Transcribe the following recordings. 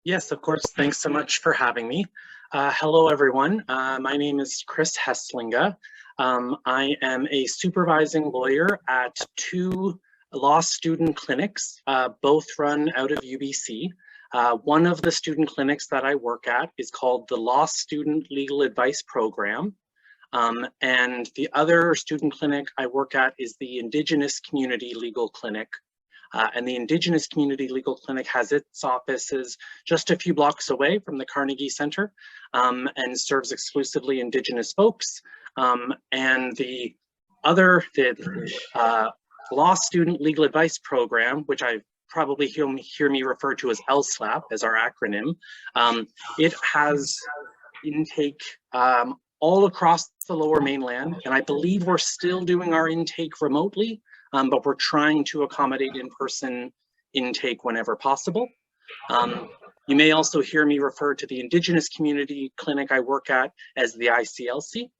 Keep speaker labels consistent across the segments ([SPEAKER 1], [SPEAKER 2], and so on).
[SPEAKER 1] Yes, of course. Thanks so much for having me. Hello, everyone. My name is Chris Heslinga. I am a supervising lawyer at two law student clinics, both run out of UBC. One of the student clinics that I work at is called the Law Student Legal Advice Program. And the other student clinic I work at is the Indigenous Community Legal Clinic. And the Indigenous Community Legal Clinic has its offices just a few blocks away from the Carnegie Center and serves exclusively Indigenous folks. And the other, Law Student Legal Advice Program, which I probably hear me refer to as LSLAP as our acronym, it has intake all across the Lower Mainland, and I believe we're still doing our intake remotely. But we're trying to accommodate in-person intake whenever possible. You may also hear me refer to the Indigenous Community Clinic I work at as the ICLC.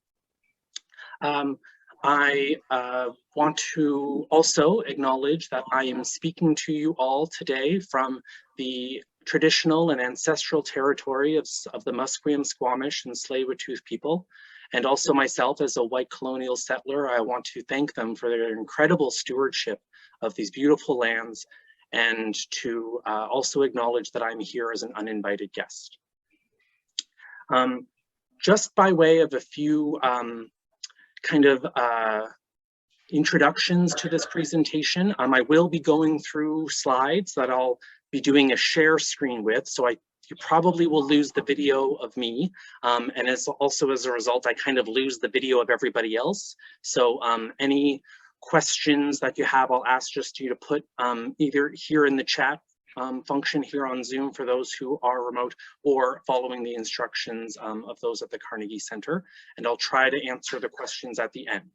[SPEAKER 1] I want to also acknowledge that I am speaking to you all today from the traditional and ancestral territory of the Musqueam, Squamish, and Tsleil-Waututh people. And also myself as a white colonial settler, I want to thank them for their incredible stewardship of these beautiful lands and to also acknowledge that I'm here as an uninvited guest. Just by way of a few introductions to this presentation, I will be going through slides that I'll be doing a share screen with, so you probably will lose the video of me, and also as a result, I kind of lose the video of everybody else. So any questions that you have, I'll ask just you to put either here in the chat function here on Zoom for those who are remote, or following the instructions of those at the Carnegie Center, and I'll try to answer the questions at the end.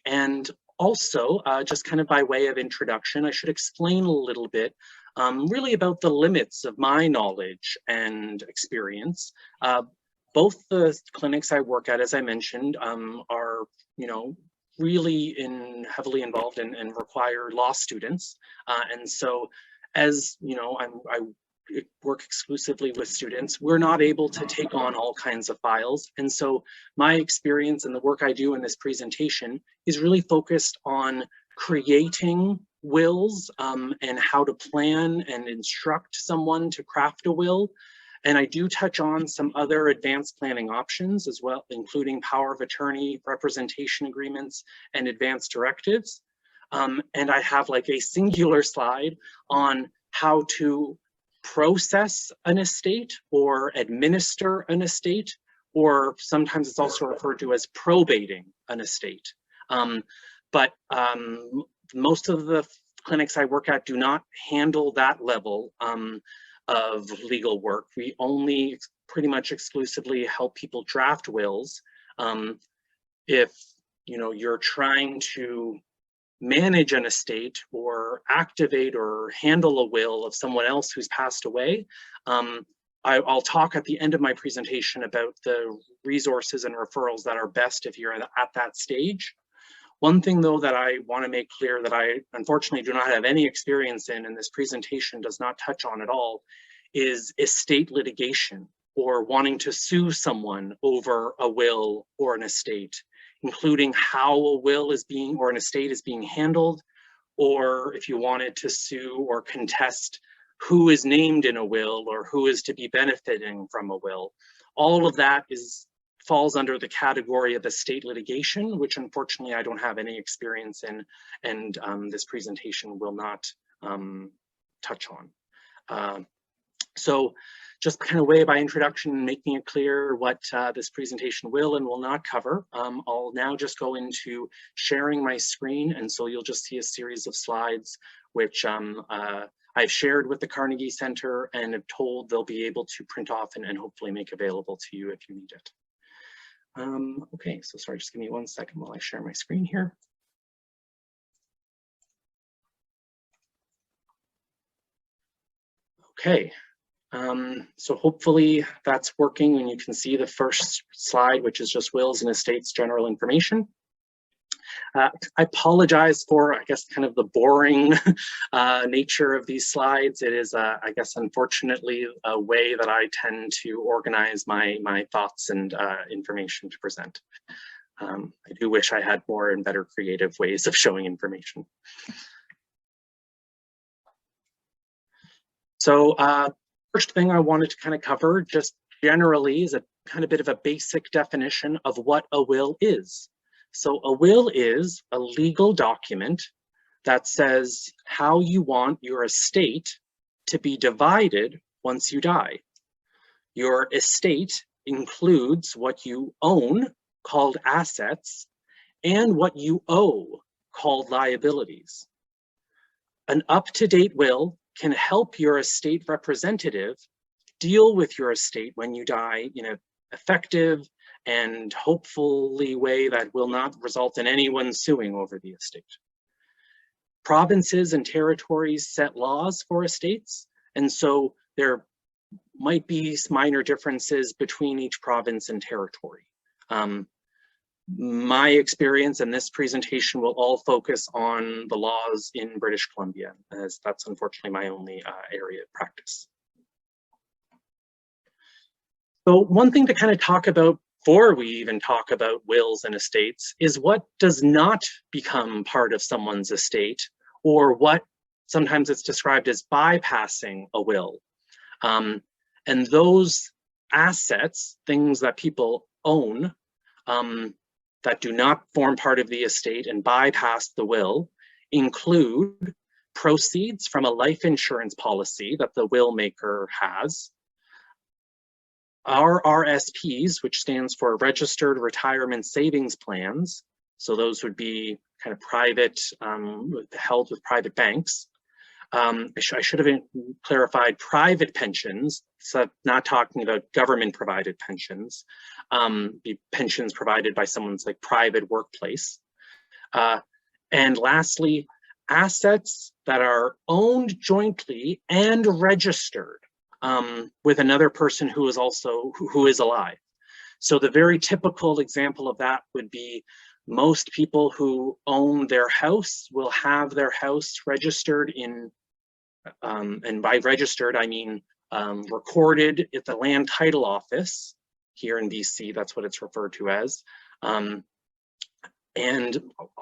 [SPEAKER 1] And also, just kind of by way of introduction, I should explain a little bit really about the limits of my knowledge and experience. Both the clinics I work at, as I mentioned, are, really heavily involved and require law students. And so, as I work exclusively with students, we're not able to take on all kinds of files. And so my experience and the work I do in this presentation is really focused on creating wills and how to plan and instruct someone to craft a will. And I do touch on some other advanced planning options as well, including power of attorney, representation agreements, and advanced directives. And I have like a singular slide on how to process an estate or administer an estate, or sometimes it's also referred to as probating an estate. But most of the clinics I work at do not handle that level of legal work. We only pretty much exclusively help people draft wills. If you're trying to manage an estate or activate or handle a will of someone else who's passed away, I'll talk at the end of my presentation about the resources and referrals that are best if you're at that stage. One thing though that I want to make clear that I unfortunately do not have any experience in, and this presentation does not touch on at all, is estate litigation or wanting to sue someone over a will or an estate, including how a will is being or an estate is being handled, or if you wanted to sue or contest who is named in a will or who is to be benefiting from a will. All of that falls under the category of estate litigation, which unfortunately I don't have any experience in, and this presentation will not touch on. So just kind of way by introduction, making it clear what this presentation will and will not cover. I'll now just go into sharing my screen, and so you'll just see a series of slides which I've shared with the Carnegie Center and have told they'll be able to print off and hopefully make available to you if you need it. Okay, so sorry, just give me 1 second while I share my screen here. Okay, so hopefully that's working and you can see the first slide, which is just wills and estates general information. I apologize for, I guess, kind of the boring nature of these slides. It is, I guess, unfortunately, a way that I tend to organize my thoughts and information to present. I do wish I had more and better creative ways of showing information. So first thing I wanted to kind of cover just generally is a kind of bit of a basic definition of what a will is. So a will is a legal document that says how you want your estate to be divided once you die. Your estate includes what you own, called assets, and what you owe, called liabilities. An up-to-date will can help your estate representative deal with your estate when you die in an effective and hopefully way that will not result in anyone suing over the estate. Provinces and territories set laws for estates, and so there might be minor differences between each province and territory. My experience in this presentation will all focus on the laws in British Columbia, as that's unfortunately my only area of practice. So one thing to kind of talk about before we even talk about wills and estates is what does not become part of someone's estate, or what sometimes it's described as bypassing a will. And those assets, things that people own, that do not form part of the estate and bypass the will, include proceeds from a life insurance policy that the will maker has, our RSPs, which stands for Registered Retirement Savings Plans. So those would be kind of private, held with private banks. I should have clarified private pensions, so not talking about government provided pensions, the pensions provided by someone's like private workplace. And lastly, assets that are owned jointly and registered with another person who is also who is alive. So the very typical example of that would be most people who own their house will have their house registered in, and by registered I mean recorded at the land title office here in BC. That's what it's referred to as. And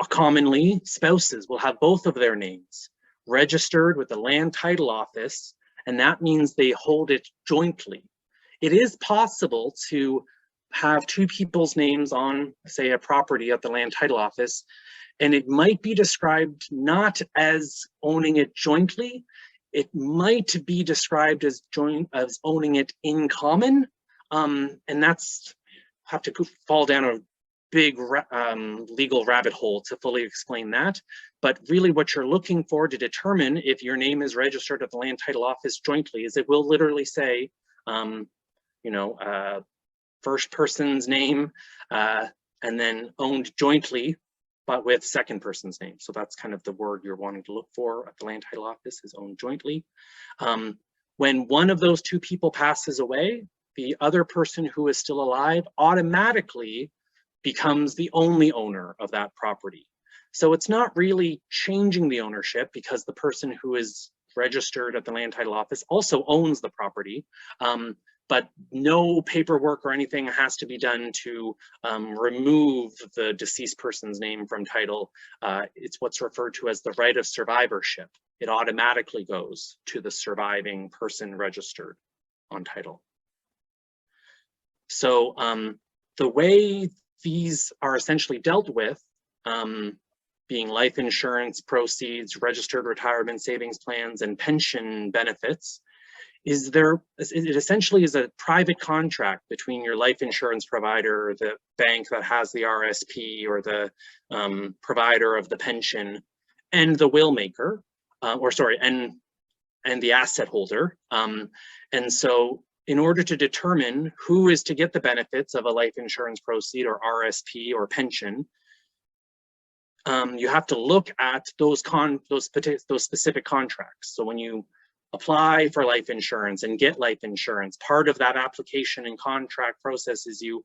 [SPEAKER 1] commonly spouses will have both of their names registered with the land title office, and that means they hold it jointly. It is possible to have two people's names on, say, a property at the land title office, and it might be described not as owning it jointly, it might be described as owning it in common, and that's have to fall down a big legal rabbit hole to fully explain that. But really what you're looking for to determine if your name is registered at the land title office jointly is it will literally say, first person's name and then owned jointly, but with second person's name. So that's kind of the word you're wanting to look for at the land title office is owned jointly. When one of those two people passes away, the other person who is still alive automatically becomes the only owner of that property. So it's not really changing the ownership because the person who is registered at the land title office also owns the property, but no paperwork or anything has to be done to remove the deceased person's name from title. It's what's referred to as the right of survivorship. It automatically goes to the surviving person registered on title. So the way these are essentially dealt with, being life insurance proceeds, registered retirement savings plans, and pension benefits, it essentially is a private contract between your life insurance provider, the bank that has the RSP, or the provider of the pension, and the will maker, and the asset holder. And so in order to determine who is to get the benefits of a life insurance proceed or RSP or pension, you have to look at those specific contracts. So when you apply for life insurance and get life insurance, part of that application and contract process is you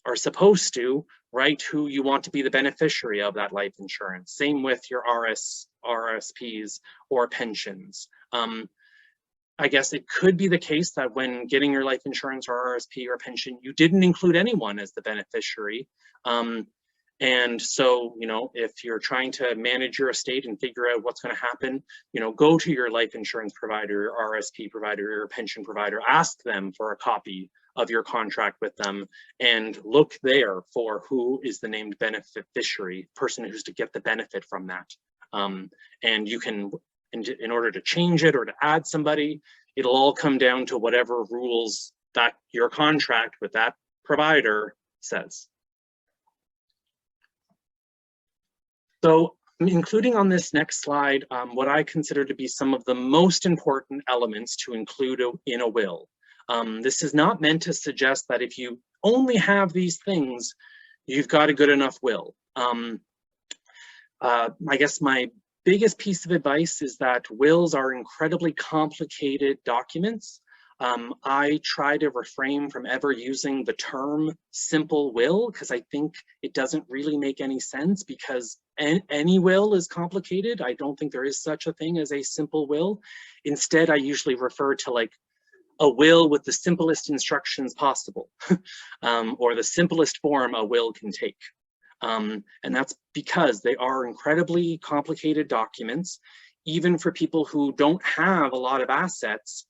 [SPEAKER 1] are supposed to write who you want to be the beneficiary of that life insurance. Same with your RSPs or pensions. I guess it could be the case that when getting your life insurance or RSP or pension, you didn't include anyone as the beneficiary. And so, you know, if you're trying to manage your estate and figure out what's going to happen, you know, go to your life insurance provider, RSP provider, or pension provider, ask them for a copy of your contract with them and look there for who is the named beneficiary, person who's to get the benefit from that. And you can, in order to change it or to add somebody, it'll all come down to whatever rules that your contract with that provider says. So including on this next slide, what I consider to be some of the most important elements to include in a will. This is not meant to suggest that if you only have these things, you've got a good enough will. I guess my biggest piece of advice is that wills are incredibly complicated documents. I try to refrain from ever using the term simple will because I think it doesn't really make any sense, because any will is complicated. I don't think there is such a thing as a simple will. Instead, I usually refer to like a will with the simplest instructions possible, or the simplest form a will can take. And that's because they are incredibly complicated documents. Even for people who don't have a lot of assets,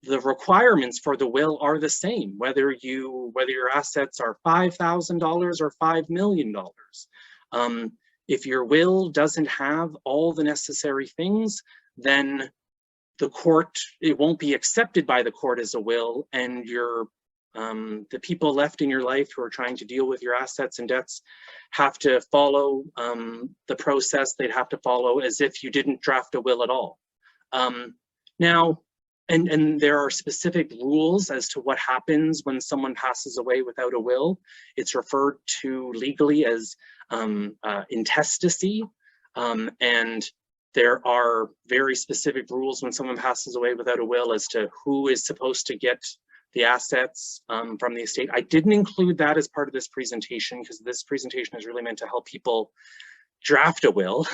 [SPEAKER 1] the requirements for the will are the same, whether your assets are $5,000 or $5 million. If your will doesn't have all the necessary things, then it won't be accepted by the court as a will, and the people left in your life who are trying to deal with your assets and debts have to follow the process they'd have to follow as if you didn't draft a will at all. Now, and there are specific rules as to what happens when someone passes away without a will. It's referred to legally as intestacy, and there are very specific rules when someone passes away without a will as to who is supposed to get the assets from the estate. I didn't include that as part of this presentation because this presentation is really meant to help people draft a will.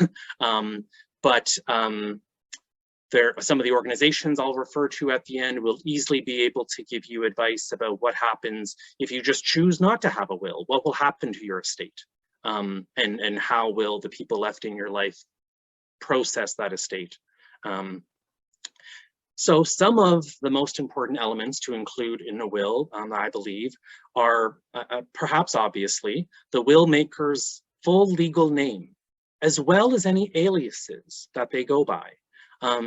[SPEAKER 1] Some of the organizations I'll refer to at the end will easily be able to give you advice about what happens if you just choose not to have a will. What will happen to your estate? And how will the people left in your life process that estate? So some of the most important elements to include in a will, I believe, are perhaps obviously the will maker's full legal name, as well as any aliases that they go by.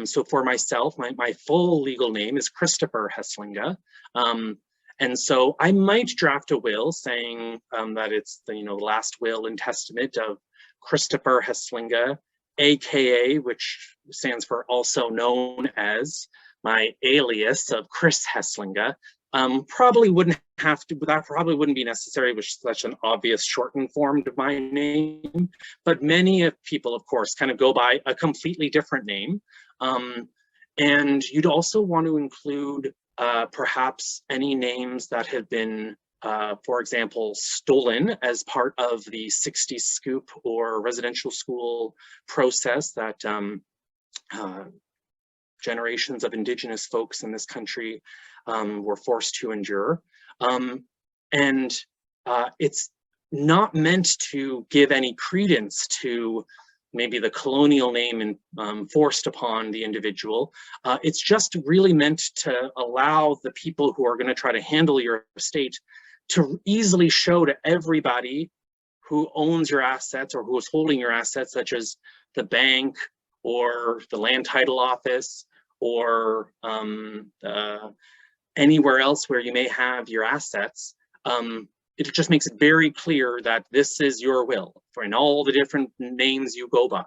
[SPEAKER 1] So for myself, my full legal name is Christopher Heslinga. And so I might draft a will saying that it's the last will and testament of Christopher Heslinga, AKA, which stands for also known as, my alias of Chris Heslinga. That probably wouldn't be necessary with such an obvious shortened form of my name, but many people, of course, kind of go by a completely different name. And you'd also want to include perhaps any names that have been, for example, stolen as part of the 60s scoop or residential school process that generations of Indigenous folks in this country were forced to endure. And it's not meant to give any credence to maybe the colonial name and forced upon the individual. It's just really meant to allow the people who are going to try to handle your estate to easily show to everybody who owns your assets or who is holding your assets, such as the bank or the land title office or anywhere else where you may have your assets. It just makes it very clear that this is your will for in all the different names you go by.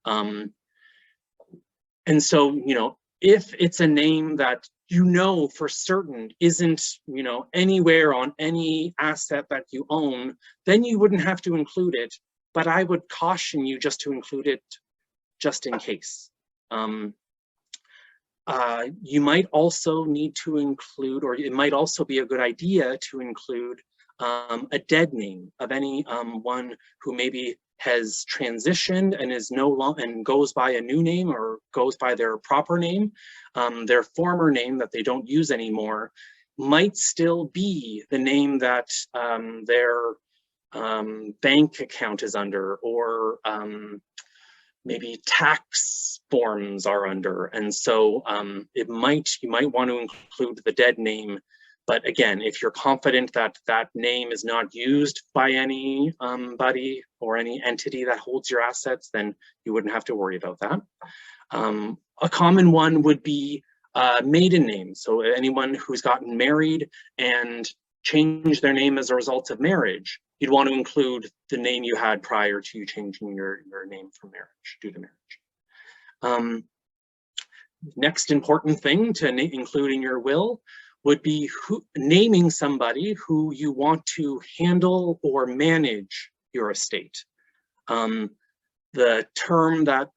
[SPEAKER 1] And so, if it's a name that for certain isn't, anywhere on any asset that you own, then you wouldn't have to include it. But I would caution you just to include it just in case. You might also need to include, or it might also be a good idea to include a dead name of any one who maybe has transitioned and is no longer and goes by a new name or goes by their proper name. Their former name that they don't use anymore might still be the name that their bank account is under, or maybe tax forms are under. And so you might want to include the dead name. But again, if you're confident that that name is not used by anybody or any entity that holds your assets, then you wouldn't have to worry about that. A common one would be maiden name. So anyone who's gotten married and changed their name as a result of marriage, you'd want to include the name you had prior to you changing your name for marriage, due to marriage. Next important thing to include in your will would be naming somebody who you want to handle or manage your estate. The term that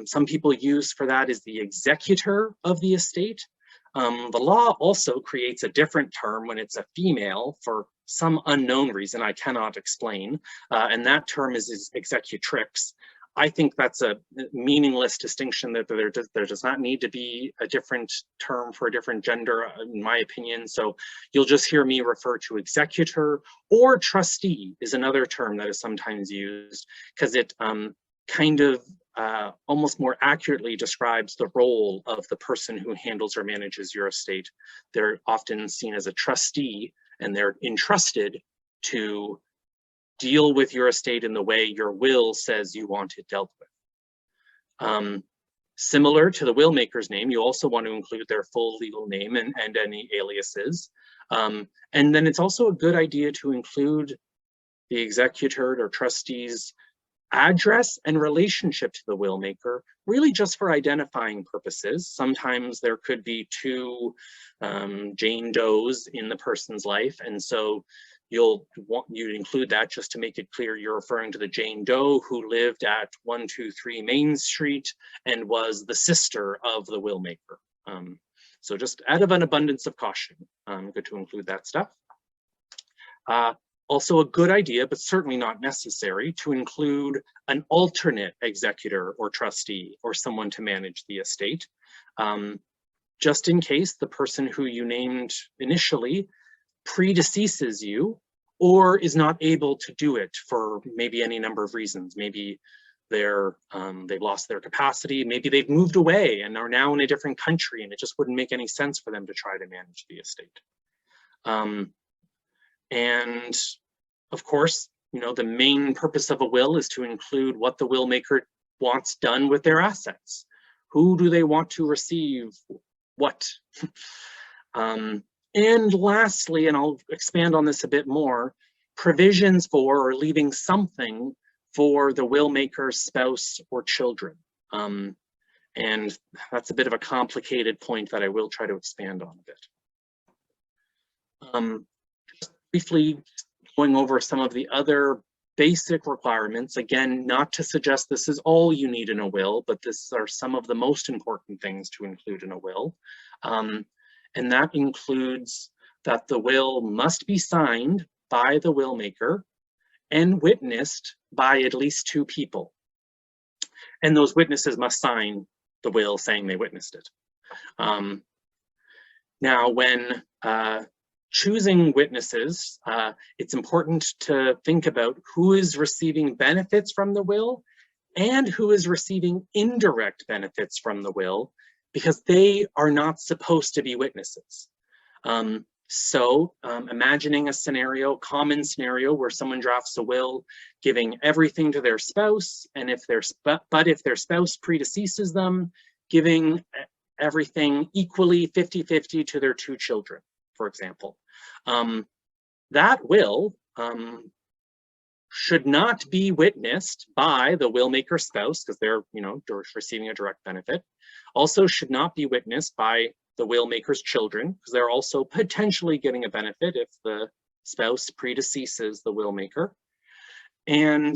[SPEAKER 1] some people use for that is the executor of the estate. The law also creates a different term when it's a female for some unknown reason I cannot explain, and that term is executrix. I think that's a meaningless distinction, that there does not need to be a different term for a different gender, in my opinion. So you'll just hear me refer to executor, or trustee is another term that is sometimes used, because it kind of almost more accurately describes the role of the person who handles or manages your estate. They're often seen as a trustee, and they're entrusted to deal with your estate in the way your will says you want it dealt with. Similar to the will maker's name, you also want to include their full legal name and any aliases. And then it's also a good idea to include the executor or trustee's address and relationship to the will maker, really just for identifying purposes. Sometimes there could be two Jane Does in the person's life, and so you'd include that just to make it clear you're referring to the Jane Doe who lived at 123 Main Street and was the sister of the will maker. So just out of an abundance of caution, good to include that stuff. Also a good idea, but certainly not necessary, to include an alternate executor or trustee or someone to manage the estate, just in case the person who you named initially predeceases you or is not able to do it for maybe any number of reasons. Maybe they've lost their capacity, maybe they've moved away and are now in a different country and it just wouldn't make any sense for them to try to manage the estate. And of course, you know, the main purpose of a will is to include what the will maker wants done with their assets. Who do they want to receive what? And lastly, and I'll expand on this a bit more, provisions for or leaving something for the will maker's spouse or children. And that's a bit of a complicated point that I will try to expand on a bit. Just briefly going over some of the other basic requirements, again, not to suggest this is all you need in a will, but these are some of the most important things to include in a will. And that includes that the will must be signed by the will maker and witnessed by at least 2 people. And those witnesses must sign the will saying they witnessed it. Now, when choosing witnesses, it's important to think about who is receiving benefits from the will and who is receiving indirect benefits from the will, because they are not supposed to be witnesses. Imagining a scenario, common scenario, where someone drafts a will giving everything to their spouse, and if their spouse predeceases them, giving everything equally 50-50 to their 2 children, for example. That will should not be witnessed by the will maker's spouse, because they're, you know, receiving a direct benefit. Also should not be witnessed by the will maker's children, because they're also potentially getting a benefit if the spouse predeceases the will maker. And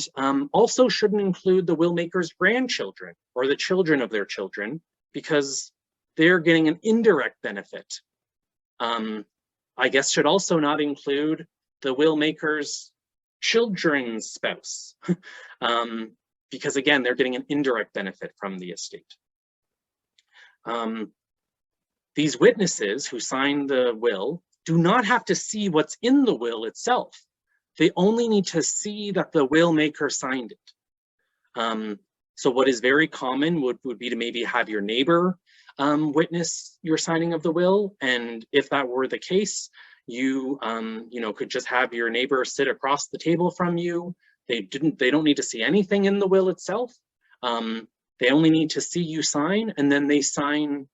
[SPEAKER 1] also shouldn't include the will maker's grandchildren or the children of their children, because they're getting an indirect benefit. I guess should also not include the will maker's children's spouse, because again, they're getting an indirect benefit from the estate. These witnesses who sign the will do not have to see what's in the will itself. They only need to see that the will maker signed it. So what is very common would be to maybe have your neighbor witness your signing of the will. And if that were the case, you could just have your neighbor sit across the table from you. They don't need to see anything in the will itself. They only need to see you sign, and then they sign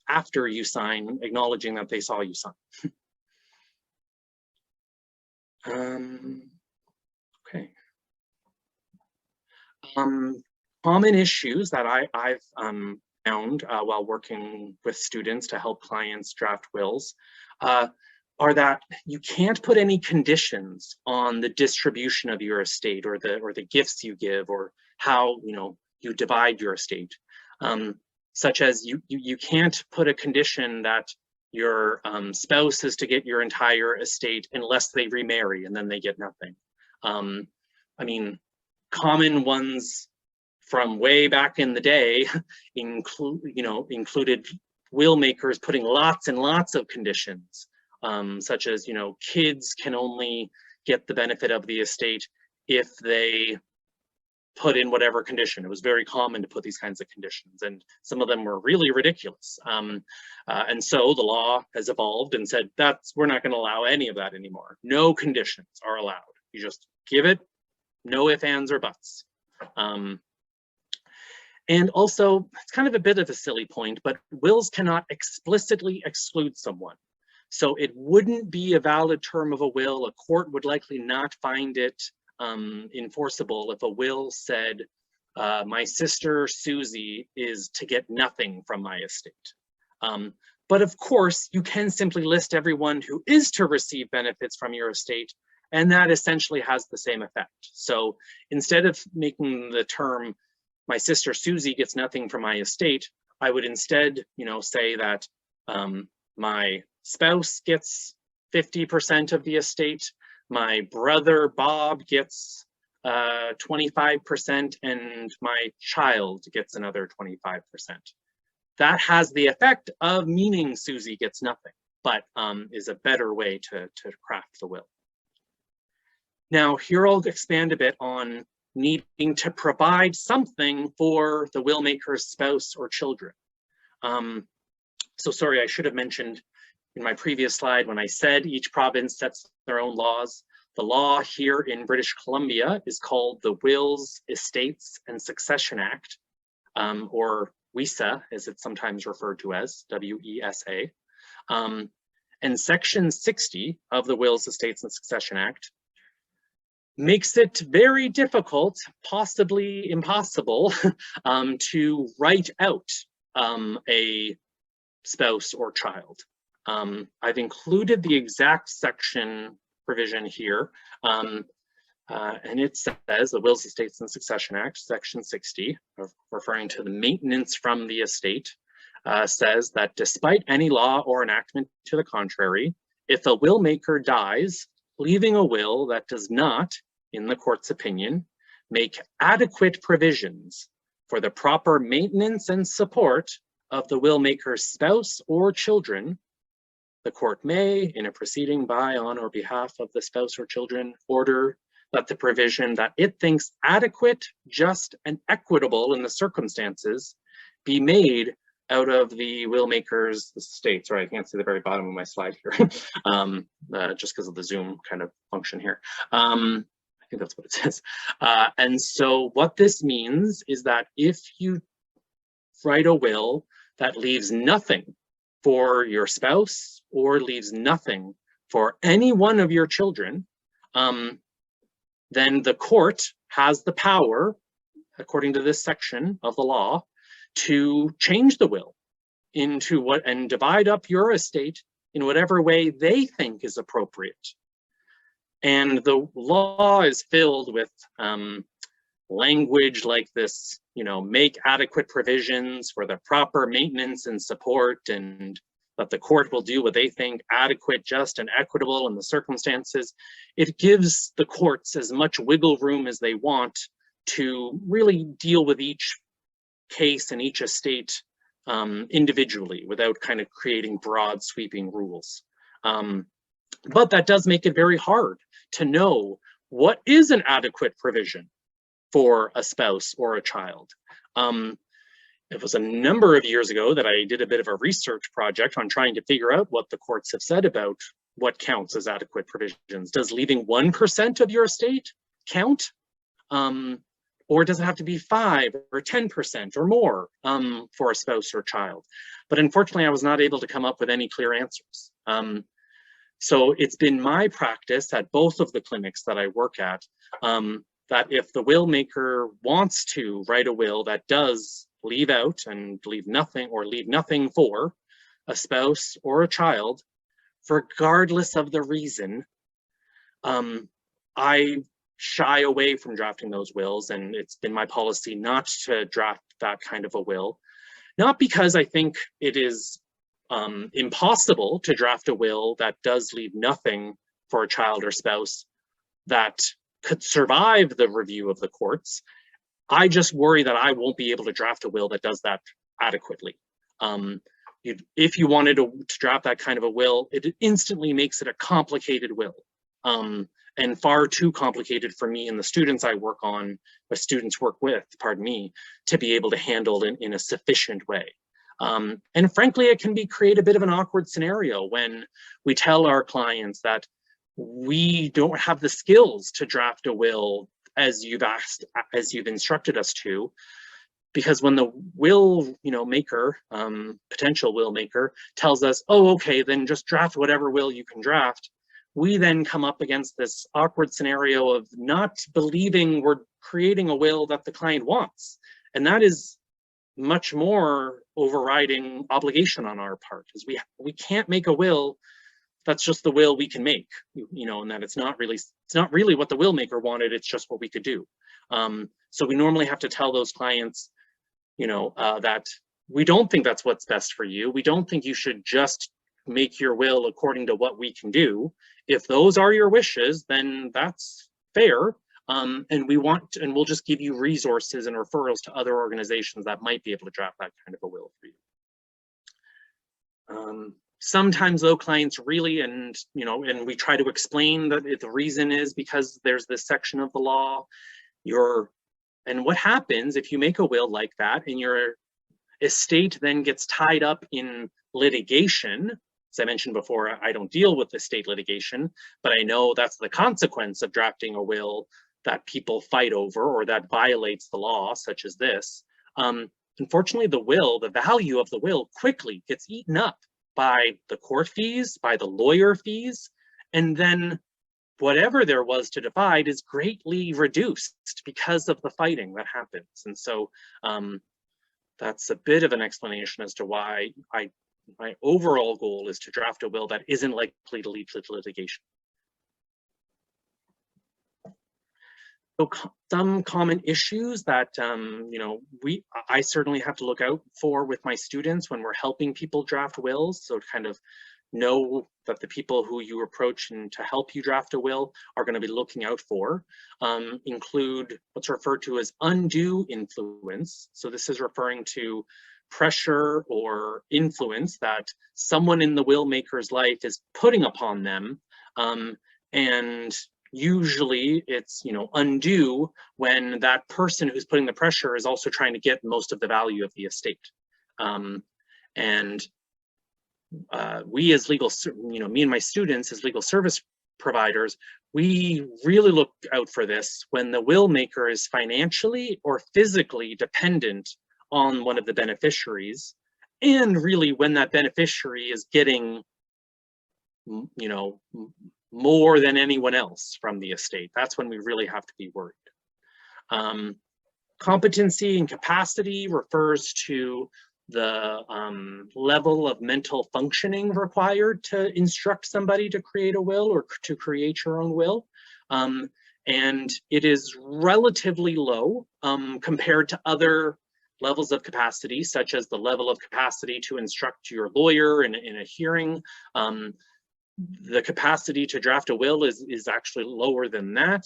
[SPEAKER 1] after you sign, acknowledging that they saw you sign. Okay. Common issues that I've found while working with students to help clients draft wills are that you can't put any conditions on the distribution of your estate, or the gifts you give, or how you divide your estate. Such as you can't put a condition that your spouse is to get your entire estate unless they remarry and then they get nothing. I mean, common ones from way back in the day included will makers putting lots and lots of conditions, such as kids can only get the benefit of the estate if they put in whatever condition. It was very common to put these kinds of conditions, and some of them were really ridiculous. And so the law has evolved and said we're not going to allow any of that anymore. No conditions are allowed. You just give it, no ifs, ands, or buts. And also, it's kind of a bit of a silly point, but wills cannot explicitly exclude someone. So it wouldn't be a valid term of a will. A court would likely not find it enforceable if a will said, my sister Susie is to get nothing from my estate. But of course, you can simply list everyone who is to receive benefits from your estate, and that essentially has the same effect. So instead of making the term, my sister Susie gets nothing from my estate, I would instead, say that my spouse gets 50% of the estate, my brother Bob gets 25%, and my child gets another 25%. That has the effect of meaning Susie gets nothing, but is a better way to craft the will. Now, here I'll expand a bit on needing to provide something for the will maker's spouse or children. So sorry, I should have mentioned in my previous slide when I said each province sets their own laws. The law here in British Columbia is called the Wills, Estates and Succession Act, or WESA, as it's sometimes referred to as, W-E-S-A. And Section 60 of the Wills, Estates and Succession Act makes it very difficult, possibly impossible, to write out a spouse or child. I've included the exact section provision here, and it says the Wills, Estates and Succession Act, Section 60, referring to the maintenance from the estate, says that despite any law or enactment to the contrary, if a will maker dies, leaving a will that does not, in the court's opinion, make adequate provisions for the proper maintenance and support of the will maker's spouse or children, the court may, in a proceeding by, on, or behalf of the spouse or children, order that the provision that it thinks adequate, just, and equitable in the circumstances be made out of the will maker's estate. Sorry, I can't see the very bottom of my slide here, just because of the Zoom kind of function here. I think that's what it says. And so what this means is that if you write a will that leaves nothing for your spouse or leaves nothing for any one of your children, then the court has the power, according to this section of the law, to change the will into and divide up your estate in whatever way they think is appropriate. And the law is filled with language like this, make adequate provisions for the proper maintenance and support, and that the court will do what they think adequate, just, and equitable in the circumstances. It gives the courts as much wiggle room as they want to really deal with each case and each estate individually without kind of creating broad sweeping rules. But that does make it very hard to know what is an adequate provision for a spouse or a child. It was a number of years ago that I did a bit of a research project on trying to figure out what the courts have said about what counts as adequate provisions. Does leaving 1% of your estate count? Or does it have to be 5 or 10% or more for a spouse or child? But unfortunately, I was not able to come up with any clear answers. So it's been my practice at both of the clinics that I work at, that if the will maker wants to write a will that does leave out and leave nothing for a spouse or a child, regardless of the reason, I shy away from drafting those wills, and it's been my policy not to draft that kind of a will. Not because I think it is impossible to draft a will that does leave nothing for a child or spouse that could survive the review of the courts. I just worry that I won't be able to draft a will that does that adequately. If you wanted to draft that kind of a will, it instantly makes it a complicated will. And far too complicated for me and the students I work on, the students work with, pardon me, to be able to handle in a sufficient way. And frankly, it can create a bit of an awkward scenario when we tell our clients that we don't have the skills to draft a will as you've instructed us to, because when the will maker, potential will maker, tells us, oh, okay, then just draft whatever will you can draft, we then come up against this awkward scenario of not believing we're creating a will that the client wants. And that is much more overriding obligation on our part, is we can't make a will that's just the will we can make, and that it's not really what the will maker wanted, it's just what we could do. So we normally have to tell those clients, that we don't think that's what's best for you. We don't think you should just make your will according to what we can do. If those are your wishes, then that's fair. And we'll just give you resources and referrals to other organizations that might be able to draft that kind of a will for you. Sometimes though, clients really, and we try to explain that the reason is because there's this section of the law, and what happens if you make a will like that and your estate then gets tied up in litigation. As I mentioned before, I don't deal with estate litigation, but I know that's the consequence of drafting a will that people fight over or that violates the law, such as this. Unfortunately, the value of the will quickly gets eaten up by the court fees, by the lawyer fees, and then whatever there was to divide is greatly reduced because of the fighting that happens. And so that's a bit of an explanation as to why my overall goal is to draft a will that isn't likely to lead to litigation. So some common issues that I certainly have to look out for with my students when we're helping people draft wills. So to kind of know that the people who you approach and to help you draft a will are going to be looking out for include what's referred to as undue influence. So this is referring to pressure or influence that someone in the will maker's life is putting upon them, and usually it's undue when that person who's putting the pressure is also trying to get most of the value of the estate. We as legal, me and my students as legal service providers, we really look out for this when the will maker is financially or physically dependent on one of the beneficiaries, and really when that beneficiary is getting more than anyone else from the estate. That's when we really have to be worried. Competency and capacity refers to the level of mental functioning required to instruct somebody to create a will or to create your own will. And it is relatively low compared to other levels of capacity, such as the level of capacity to instruct your lawyer in a hearing. The capacity to draft a will is actually lower than that.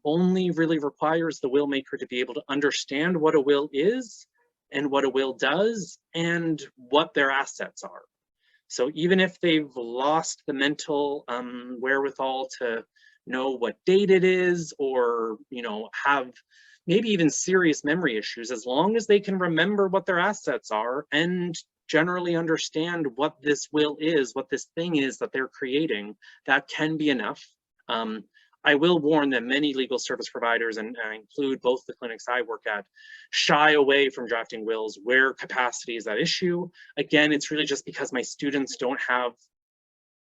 [SPEAKER 1] Only really requires the will maker to be able to understand what a will is and what a will does and what their assets are. So even if they've lost the mental wherewithal to know what date it is, or have maybe even serious memory issues, as long as they can remember what their assets are and generally understand what this will is, what this thing is that they're creating, that can be enough. I will warn that many legal service providers, and I include both the clinics I work at, shy away from drafting wills where capacity is at issue. Again, it's really just because my students don't have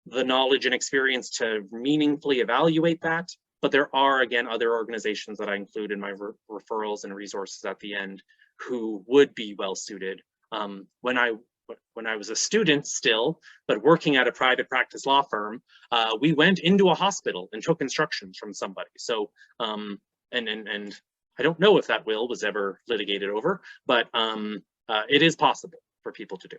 [SPEAKER 1] the knowledge and experience to meaningfully evaluate that. But there are, again, other organizations that I include in my referrals and resources at the end who would be well suited. When I was a student still, but working at a private practice law firm, we went into a hospital and took instructions from somebody. So, and I don't know if that will was ever litigated over, but it is possible for people to do.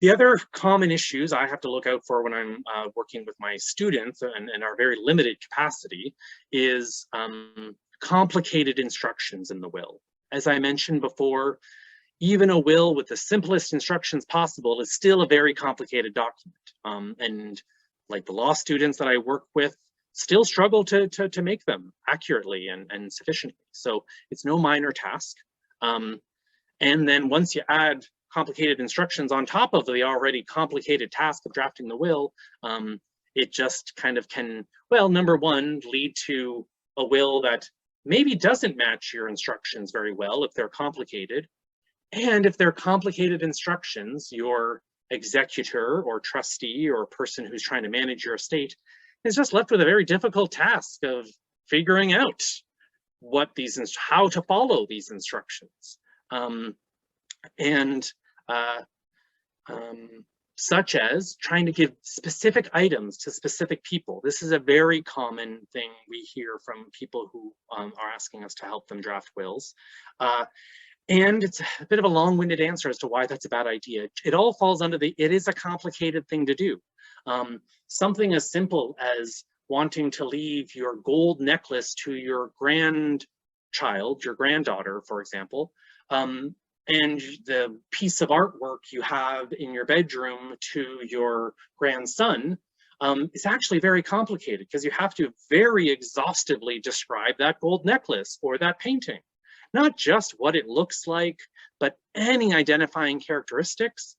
[SPEAKER 1] The other common issues I have to look out for when I'm working with my students and our very limited capacity is complicated instructions in the will. As I mentioned before, even a will with the simplest instructions possible is still a very complicated document. And like the law students that I work with still struggle to make them accurately and sufficiently. So it's no minor task. And then once you add complicated instructions on top of the already complicated task of drafting the will, it just kind of can, well, number one, lead to a will that maybe doesn't match your instructions very well if they're complicated. And if they're complicated instructions, your executor or trustee or person who's trying to manage your estate is just left with a very difficult task of figuring out how to follow these instructions. Such as trying to give specific items to specific people. This is a very common thing we hear from people who are asking us to help them draft wills. And it's a bit of a long-winded answer as to why that's a bad idea. It all falls under it is a complicated thing to do. Something as simple as wanting to leave your gold necklace to your grandchild, your granddaughter, for example, and the piece of artwork you have in your bedroom to your grandson is actually very complicated because you have to very exhaustively describe that gold necklace or that painting. Not just what it looks like, but any identifying characteristics.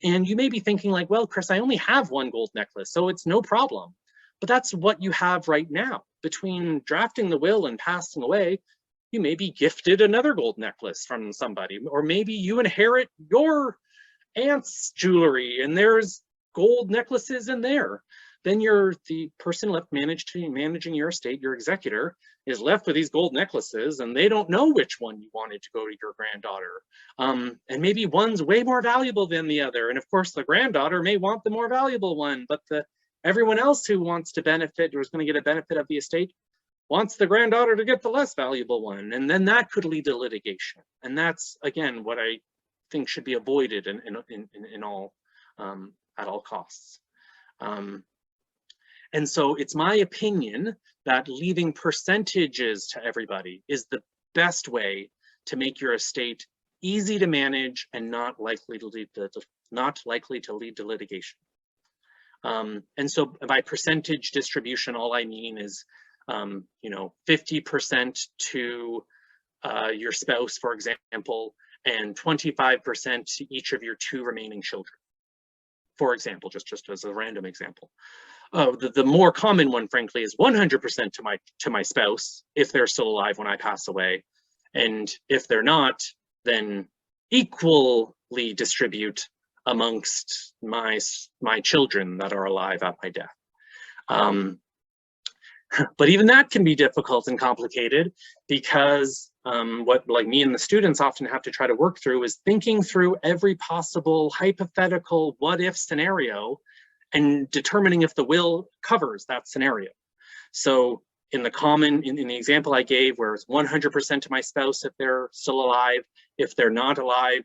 [SPEAKER 1] And you may be thinking like, well, Chris, I only have one gold necklace, so it's no problem. But that's what you have right now. Between drafting the will and passing away, you may be gifted another gold necklace from somebody, or maybe you inherit your aunt's jewelry and there's gold necklaces in there. Then the person left managing your estate, your executor, is left with these gold necklaces and they don't know which one you wanted to go to your granddaughter. And maybe one's way more valuable than the other. And of course, the granddaughter may want the more valuable one, but everyone else who wants to benefit or is going to get a benefit of the estate wants the granddaughter to get the less valuable one. And then that could lead to litigation. And that's, again, what I think should be avoided in all, at all costs. And so it's my opinion that leaving percentages to everybody is the best way to make your estate easy to manage and not likely to lead to litigation. And so by percentage distribution, all I mean is, 50% to your spouse, for example, and 25% to each of your 2 remaining children. For example, just as a random example. The more common one, frankly, is 100% to my spouse if they're still alive when I pass away, and if they're not, then equally distribute amongst my children that are alive at my death. But even that can be difficult and complicated because what me and the students often have to try to work through is thinking through every possible hypothetical what-if scenario and determining if the will covers that scenario. So in the example I gave, where it's 100% to my spouse if they're still alive, if they're not alive,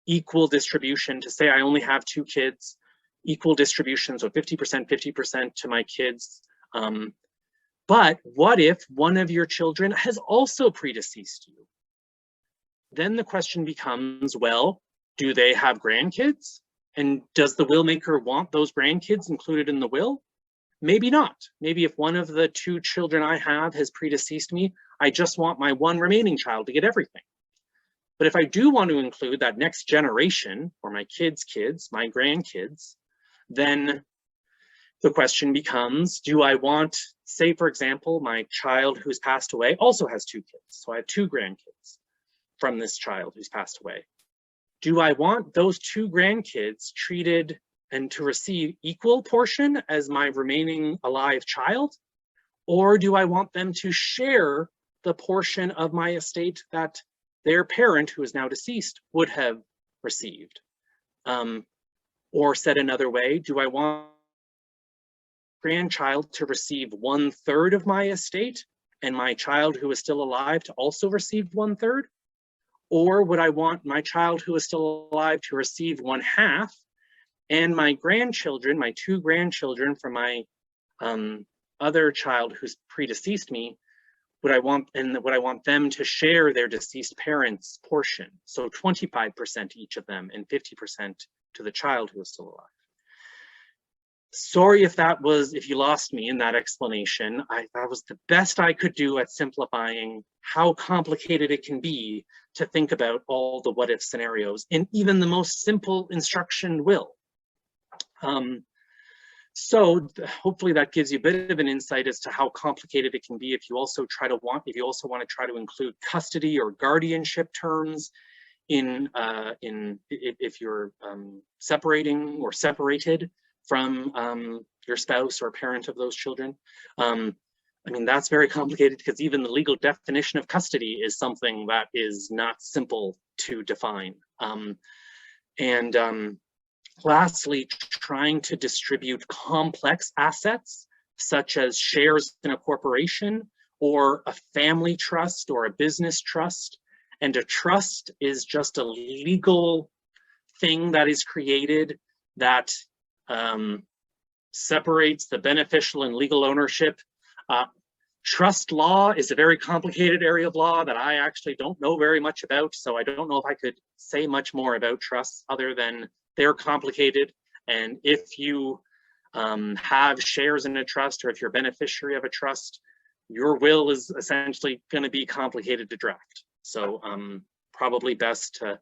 [SPEAKER 1] equal distribution. To say I only have 2 kids, equal distribution, so 50%, 50% to my kids. But what if one of your children has also predeceased you? Then the question becomes, well, do they have grandkids? And does the will maker want those grandkids included in the will? Maybe not. Maybe if one of the 2 children I have has predeceased me, I just want my one remaining child to get everything. But if I do want to include that next generation, or my kids' kids, my grandkids, then the question becomes, do I want, say for example, my child who's passed away also has 2 kids. So I have 2 grandkids from this child who's passed away. Do I want those 2 grandkids treated and to receive equal portion as my remaining alive child? Or do I want them to share the portion of my estate that their parent, who is now deceased, would have received? Or said another way, do I want grandchild to receive 1/3 of my estate and my child who is still alive to also receive 1/3? Or would I want my child who is still alive to receive 1/2 and my grandchildren, my 2 grandchildren from my other child who's predeceased me, would I want them to share their deceased parents' portion? So 25% each of them and 50% to the child who is still alive. Sorry if you lost me in that explanation. That was the best I could do at simplifying how complicated it can be to think about all the what if scenarios in even the most simple instruction will. So hopefully that gives you a bit of an insight as to how complicated it can be if you also want to try to include custody or guardianship terms if you're separating or separated from your spouse or parent of those children. I mean, that's very complicated because even the legal definition of custody is something that is not simple to define. Lastly, trying to distribute complex assets, such as shares in a corporation or a family trust or a business trust. And a trust is just a legal thing that is created that separates the beneficial and legal ownership. Trust law is a very complicated area of law that I actually don't know very much about, so I don't know if I could say much more about trusts other than they're complicated. And if you have shares in a trust, or if you're a beneficiary of a trust, your will is essentially going to be complicated to draft. So probably best to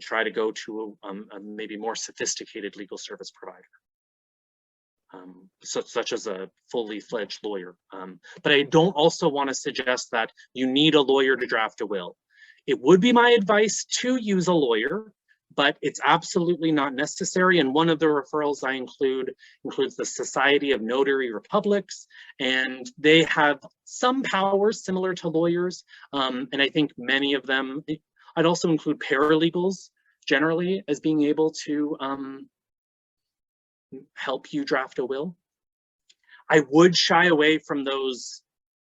[SPEAKER 1] try to go to a maybe more sophisticated legal service provider. Such as a fully fledged lawyer. But I don't also want to suggest that you need a lawyer to draft a will. It would be my advice to use a lawyer, but it's absolutely not necessary. And one of the referrals I includes the Society of Notary Republics, and they have some powers similar to lawyers. And I think many of them, I'd also include paralegals generally as being able to help you draft a will. I would shy away from those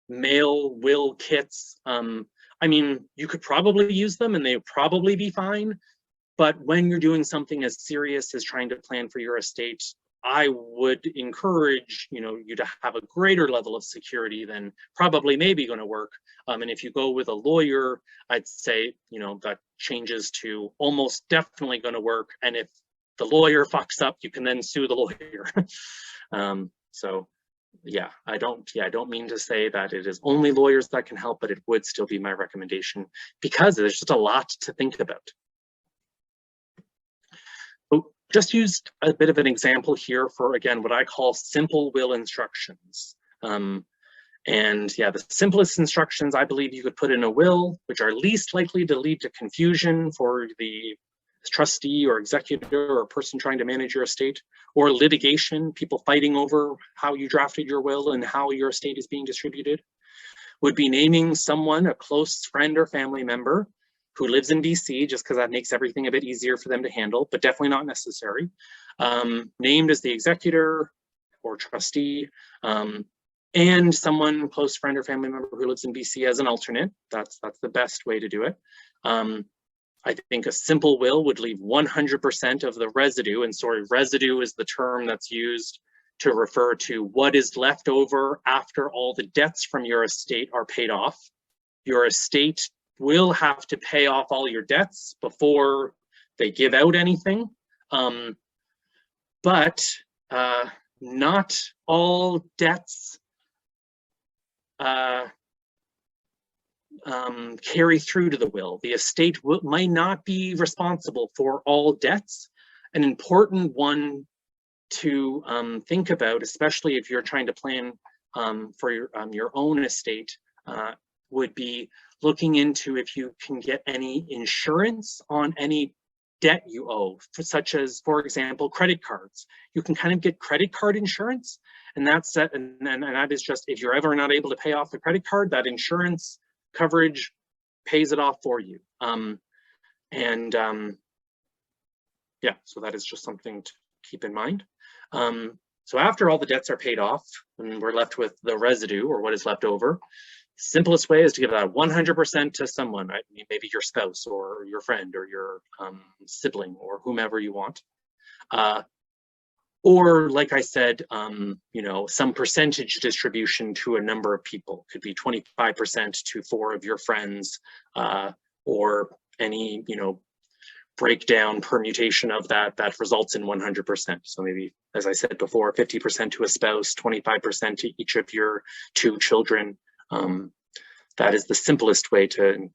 [SPEAKER 1] mail will kits. I mean, you could probably use them and they would probably be fine, but when you're doing something as serious as trying to plan for your estate, I would encourage you to have a greater level of security than probably maybe going to work. And if you go with a lawyer, I'd say that changes to almost definitely going to work. And if the lawyer fucks up, you can then sue the lawyer. So yeah, I don't mean to say that it is only lawyers that can help, but it would still be my recommendation because there's just a lot to think about. So just used a bit of an example here for, again, what I call simple will instructions. And yeah, the simplest instructions I believe you could put in a will, which are least likely to lead to confusion for the trustee or executor or person trying to manage your estate, or litigation, people fighting over how you drafted your will and how your estate is being distributed, would be naming someone, a close friend or family member who lives in DC, just because that makes everything a bit easier for them to handle, but definitely not necessary. Named as the executor or trustee, and someone, close friend or family member who lives in BC as an alternate. That's the best way to do it. I think a simple will would leave 100% of the residue, and sorry, residue is the term that's used to refer to what is left over after all the debts from your estate are paid off. Your estate will have to pay off all your debts before they give out anything, but not all debts carry through to the will. The estate might not be responsible for all debts. An important one to think about, especially if you're trying to plan for your own estate, would be looking into if you can get any insurance on any debt you owe, such as, for example, credit cards. You can kind of get credit card insurance, and that's that is just if you're ever not able to pay off the credit card, that insurance coverage pays it off for you. Yeah, so that is just something to keep in mind. So after all the debts are paid off and we're left with the residue, or what is left over, simplest way is to give that 100% to someone, right? Maybe your spouse or your friend or your sibling or whomever you want. Or like I said, you know, some percentage distribution to a number of people. Could be 25% to 4 of your friends, or any, you know, breakdown permutation of that results in 100%. So maybe, as I said before, 50% to a spouse, 25% to each of your 2 children. That is the simplest way to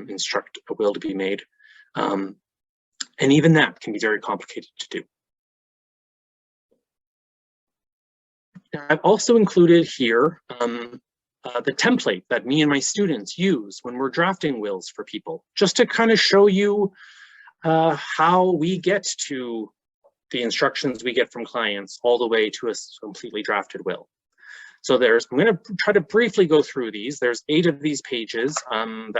[SPEAKER 1] instruct a will to be made. And even that can be very complicated to do. I've also included here the template that me and my students use when we're drafting wills for people, just to kind of show you how we get to the instructions we get from clients all the way to a completely drafted will. So I'm going to try to briefly go through these. There's 8 of these pages and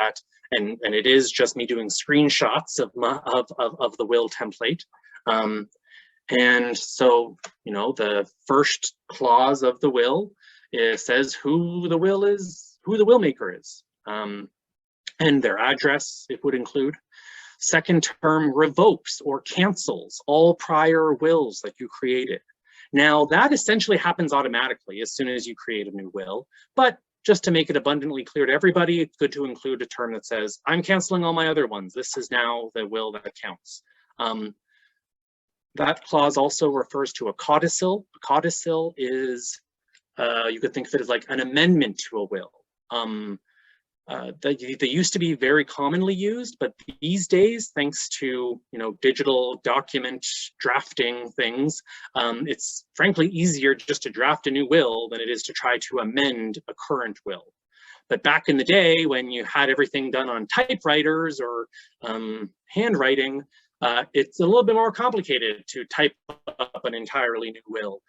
[SPEAKER 1] it is just me doing screenshots of the will template. And so, you know, the first clause of the will, it says who the will maker is, and their address it would include. Second term revokes or cancels all prior wills that you created. Now that essentially happens automatically as soon as you create a new will, but just to make it abundantly clear to everybody, it's good to include a term that says, I'm canceling all my other ones. This is now the will that counts. That clause also refers to a codicil. A codicil is, you could think of it as like an amendment to a will. They used to be very commonly used, but these days, thanks to, you know, digital document drafting things, it's frankly easier just to draft a new will than it is to try to amend a current will. But back in the day, when you had everything done on typewriters or handwriting, it's a little bit more complicated to type up an entirely new will.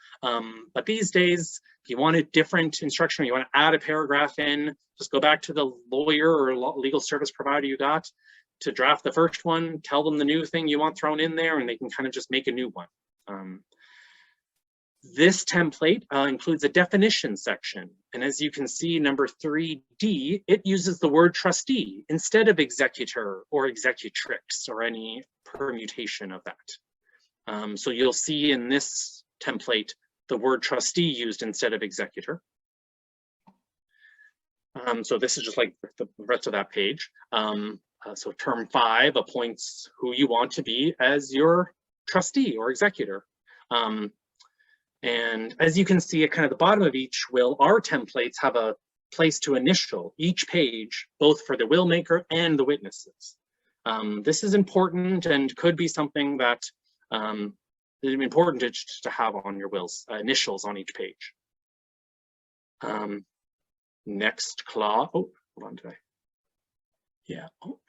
[SPEAKER 1] But these days, if you want a different instruction, you want to add a paragraph in, just go back to the lawyer or legal service provider you got to draft the first one, tell them the new thing you want thrown in there, and they can kind of just make a new one. This template includes a definition section. And as you can see, number 3D, it uses the word trustee instead of executor or executrix or any permutation of that. So you'll see in this template, the word trustee used instead of executor. So this is just like the rest of that page. So term 5 appoints who you want to be as your trustee or executor. And as you can see at kind of the bottom of each will, our templates have a place to initial each page, both for the will maker and the witnesses. This is important and could be something that is important to have on your wills, initials on each page. Next clause, oh, hold on, did I? Yeah, oh.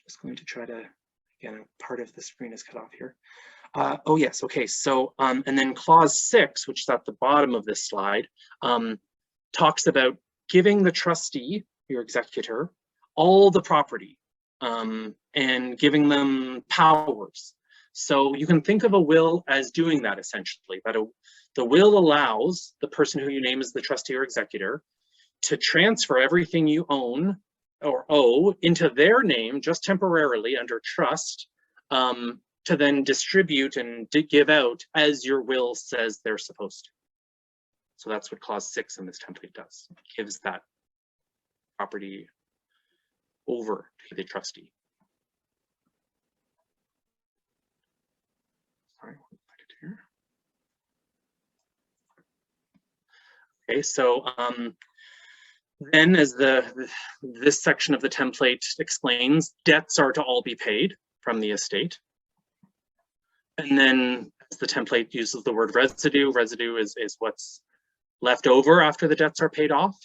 [SPEAKER 1] Just going to try to, again, part of the screen is cut off here. Oh yes, okay, so, and then clause 6, which is at the bottom of this slide, talks about giving the trustee, your executor, all the property, and giving them powers. So you can think of a will as doing that essentially, that the will allows the person who you name as the trustee or executor to transfer everything you own or owe into their name just temporarily under trust, to then distribute and give out as your will says they're supposed to. So that's what clause 6 in this template does. It gives that property over to the trustee. Sorry, we'll put it here. Okay, so then as this section of the template explains, debts are to all be paid from the estate. And then as the template uses the word residue, residue is what's left over after the debts are paid off.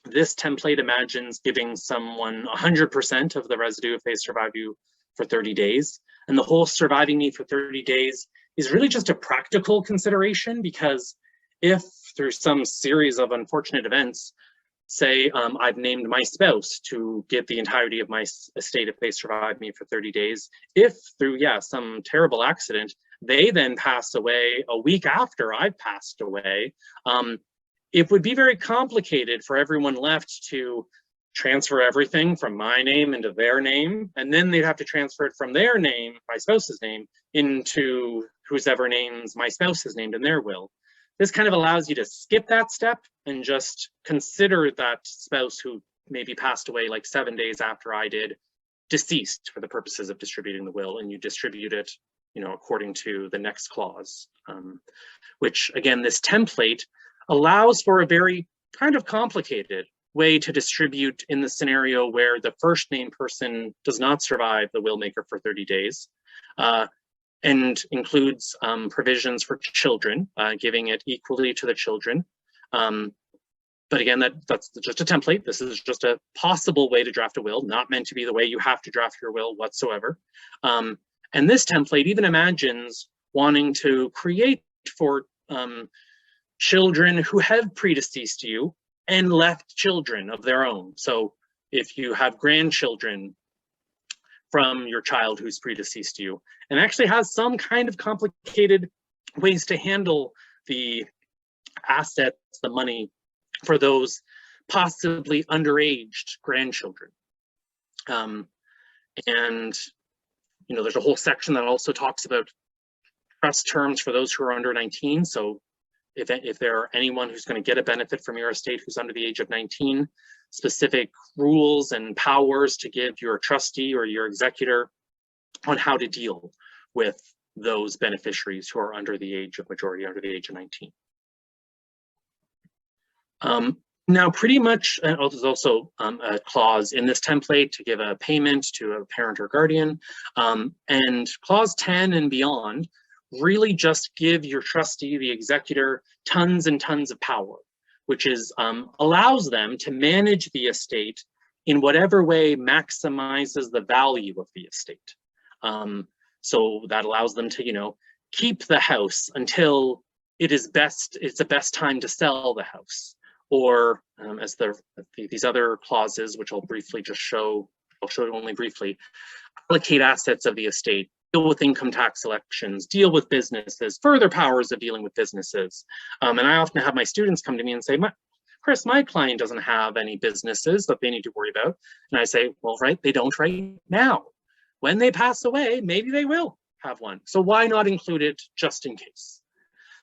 [SPEAKER 1] This template imagines giving someone 100% of the residue if they survive you for 30 days. And the whole surviving me for 30 days is really just a practical consideration, because if through some series of unfortunate events, say I've named my spouse to get the entirety of my estate if they survive me for 30 days, if through, some terrible accident, they then pass away a week after I've passed away, it would be very complicated for everyone left to transfer everything from my name into their name, and then they'd have to transfer it from their name, my spouse's name, into whoever names my spouse's name in their will. This kind of allows you to skip that step and just consider that spouse who maybe passed away like 7 days after I did deceased for the purposes of distributing the will, and you distribute it, according to the next clause, which again, this template allows for a very kind of complicated way to distribute in the scenario where the first named person does not survive the will maker for 30 days. And includes provisions for children, giving it equally to the children. But again, that's just a template. This is just a possible way to draft a will, not meant to be the way you have to draft your will whatsoever. And this template even imagines wanting to create for children who have predeceased you and left children of their own. So if you have grandchildren from your child who's predeceased you, and actually has some kind of complicated ways to handle the assets, the money for those possibly underaged grandchildren. And there's a whole section that also talks about trust terms for those who are under 19. So if there are anyone who's going to get a benefit from your estate who's under the age of 19, specific rules and powers to give your trustee or your executor on how to deal with those beneficiaries who are under the age of majority, under the age of 19. Now, pretty much, there's also a clause in this template to give a payment to a parent or guardian. And clause 10 and beyond really just give your trustee, the executor, tons and tons of power, which is allows them to manage the estate in whatever way maximizes the value of the estate. So that allows them to, keep the house until it's the best time to sell the house. Or as these other clauses, which I'll briefly just show, I'll show it only briefly, allocate assets of the estate, deal with income tax elections, deal with businesses, further powers of dealing with businesses. And I often have my students come to me and say, Chris, my client doesn't have any businesses that they need to worry about. And I say, well, right, they don't right now. When they pass away, maybe they will have one. So why not include it just in case?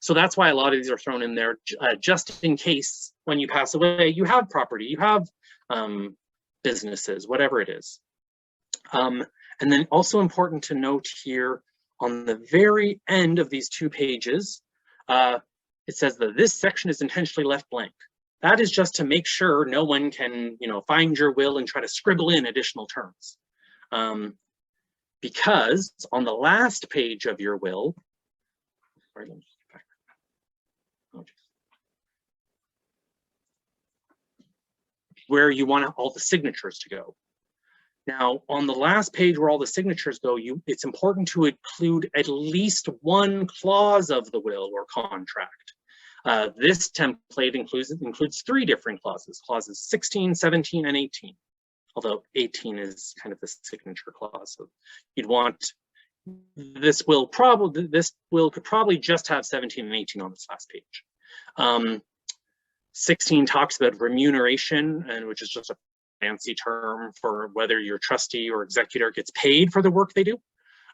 [SPEAKER 1] So that's why a lot of these are thrown in there, just in case when you pass away, you have property, you have businesses, whatever it is. And then also important to note here on the very end of these 2 pages, it says that this section is intentionally left blank. That is just to make sure no one can, find your will and try to scribble in additional terms. Because on the last page of your will, sorry, let me get back. Oh, where you want all the signatures to go. Now, on the last page where all the signatures go, it's important to include at least one clause of the will or contract. This template includes 3 different clauses, clauses 16, 17, and 18. Although 18 is kind of the signature clause. So you'd want this will could probably just have 17 and 18 on this last page. 16 talks about remuneration, and which is just a fancy term for whether your trustee or executor gets paid for the work they do.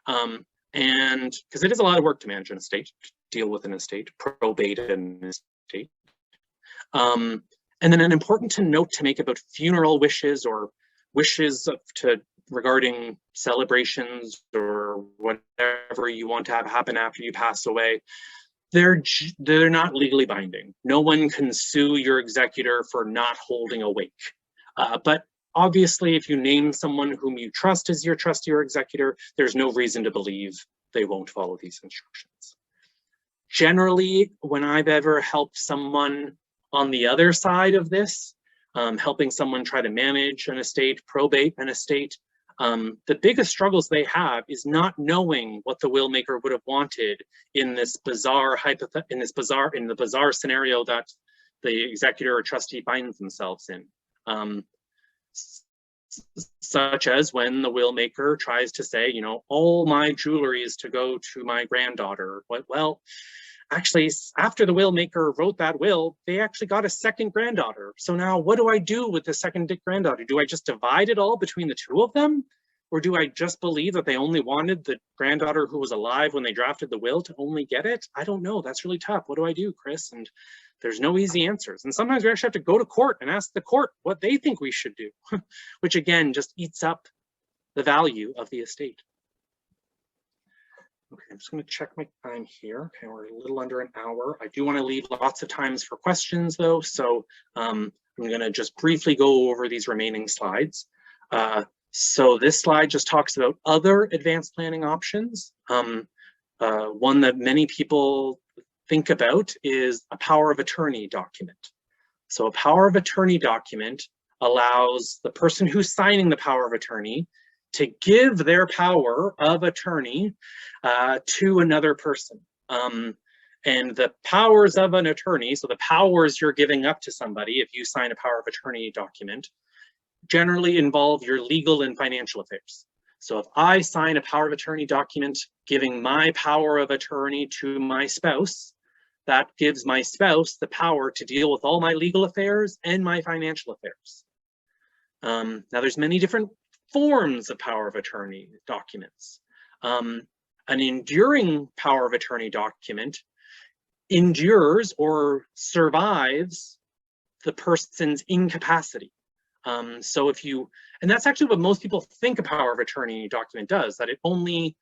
[SPEAKER 1] And because it is a lot of work to manage an estate, deal with an estate, probate an estate. And then an important note to make about funeral wishes or wishes regarding celebrations or whatever you want to have happen after you pass away. They're not legally binding. No one can sue your executor for not holding a wake. But obviously, if you name someone whom you trust as your trustee or executor, there's no reason to believe they won't follow these instructions. Generally, when I've ever helped someone on the other side of this, helping someone try to manage an estate, probate an estate, the biggest struggles they have is not knowing what the will maker would have wanted in this bizarre scenario that the executor or trustee finds themselves in. Such as when the will maker tries to say, you know, all my jewelry is to go to my granddaughter. Well, actually, after the will maker wrote that will, they actually got a second granddaughter. So now what do I do with the second granddaughter? Do I just divide it all between the two of them? Or do I just believe that they only wanted the granddaughter who was alive when they drafted the will to only get it? I don't know. That's really tough. What do I do, Chris? And there's no easy answers. And sometimes we actually have to go to court and ask the court what they think we should do, which again, just eats up the value of the estate. Okay, I'm just going to check my time here. Okay, we're a little under an hour. I do want to leave lots of times for questions though. So I'm going to just briefly go over these remaining slides. So this slide just talks about other advanced planning options. One that many people think about is a power of attorney document. So a power of attorney document allows the person who's signing the power of attorney to give their power of attorney to another person. And the powers of an attorney, so the powers you're giving up to somebody if you sign a power of attorney document, generally involve your legal and financial affairs. So if I sign a power of attorney document giving my power of attorney to my spouse, that gives my spouse the power to deal with all my legal affairs and my financial affairs. Now there's many different forms of power of attorney documents. An enduring power of attorney document endures or survives the person's incapacity. So if you, and that's actually what most people think a power of attorney document does, that it only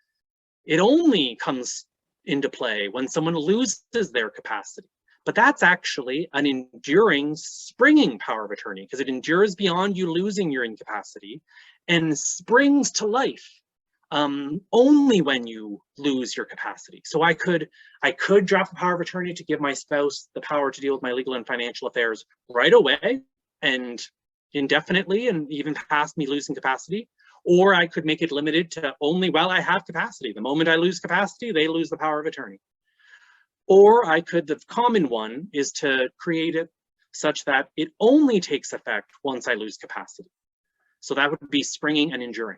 [SPEAKER 1] comes into play when someone loses their capacity. But that's actually an enduring, springing power of attorney, because it endures beyond you losing your incapacity and springs to life only when you lose your capacity. So I could draft a power of attorney to give my spouse the power to deal with my legal and financial affairs right away and indefinitely and even past me losing capacity, or I could make it limited to only while I have capacity. The moment I lose capacity, they lose the power of attorney. Or I could, the common one is to create it such that it only takes effect once I lose capacity. So that would be springing and enduring.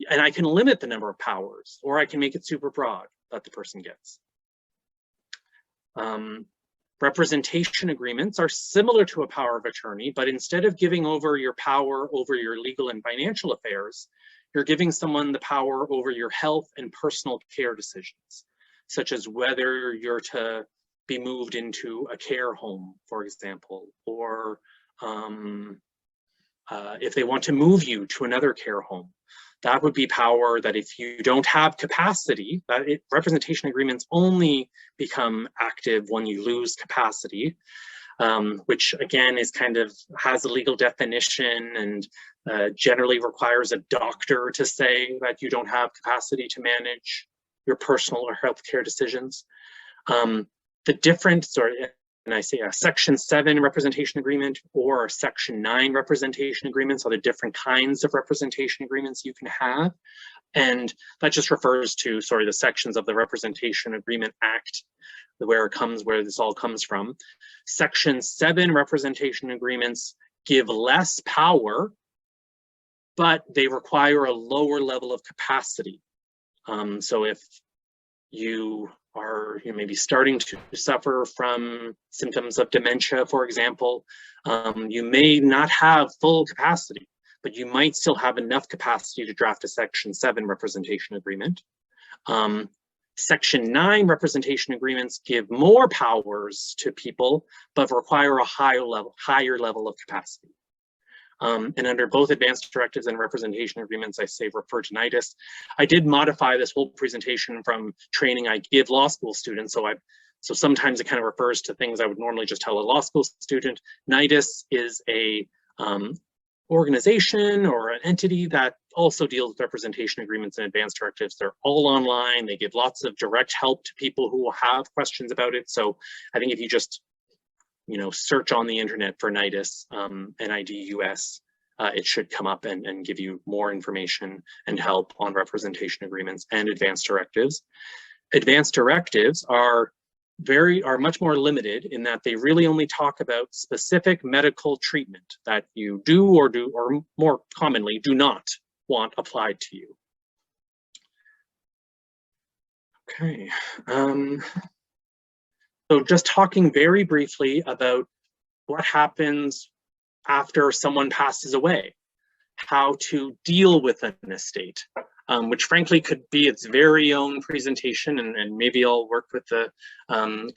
[SPEAKER 1] And I can limit the number of powers, or I can make it super broad that the person gets. Representation agreements are similar to a power of attorney, but instead of giving over your power over your legal and financial affairs, you're giving someone the power over your health and personal care decisions, such as whether you're to be moved into a care home, for example, or if they want to move you to another care home. That would be power that if you don't have capacity, representation agreements only become active when you lose capacity, which again is has a legal definition and generally requires a doctor to say that you don't have capacity to manage your personal or healthcare decisions. The difference, and I say a Section 7 representation agreement or a Section 9 representation agreements are the different kinds of representation agreements you can have. And that just refers to, the sections of the Representation Agreement Act, where this all comes from. Section 7 representation agreements give less power, but they require a lower level of capacity. So if you are maybe starting to suffer from symptoms of dementia, for example, you may not have full capacity, but you might still have enough capacity to draft a Section 7 representation agreement. Section 9 representation agreements give more powers to people, but require a higher level of capacity. And under both advanced directives and representation agreements, I say refer to NITIS. I did modify this whole presentation from training I give law school students. So sometimes it kind of refers to things I would normally just tell a law school student. NITIS is a organization or an entity that also deals with representation agreements and advanced directives. They're all online. They give lots of direct help to people who will have questions about it. So I think if you just search on the internet for NITIS, NIDUS, it should come up and give you more information and help on representation agreements and advanced directives. Advanced directives are much more limited in that they really only talk about specific medical treatment that you do or more commonly do not want applied to you. Okay. So just talking very briefly about what happens after someone passes away, how to deal with an estate, which frankly could be its very own presentation, and maybe I'll work with the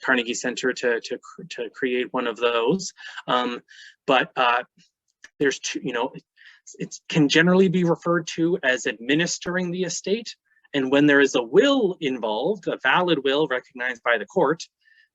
[SPEAKER 1] Carnegie Center to create one of those. But there's two, it can generally be referred to as administering the estate. And when there is a will involved, a valid will recognized by the court,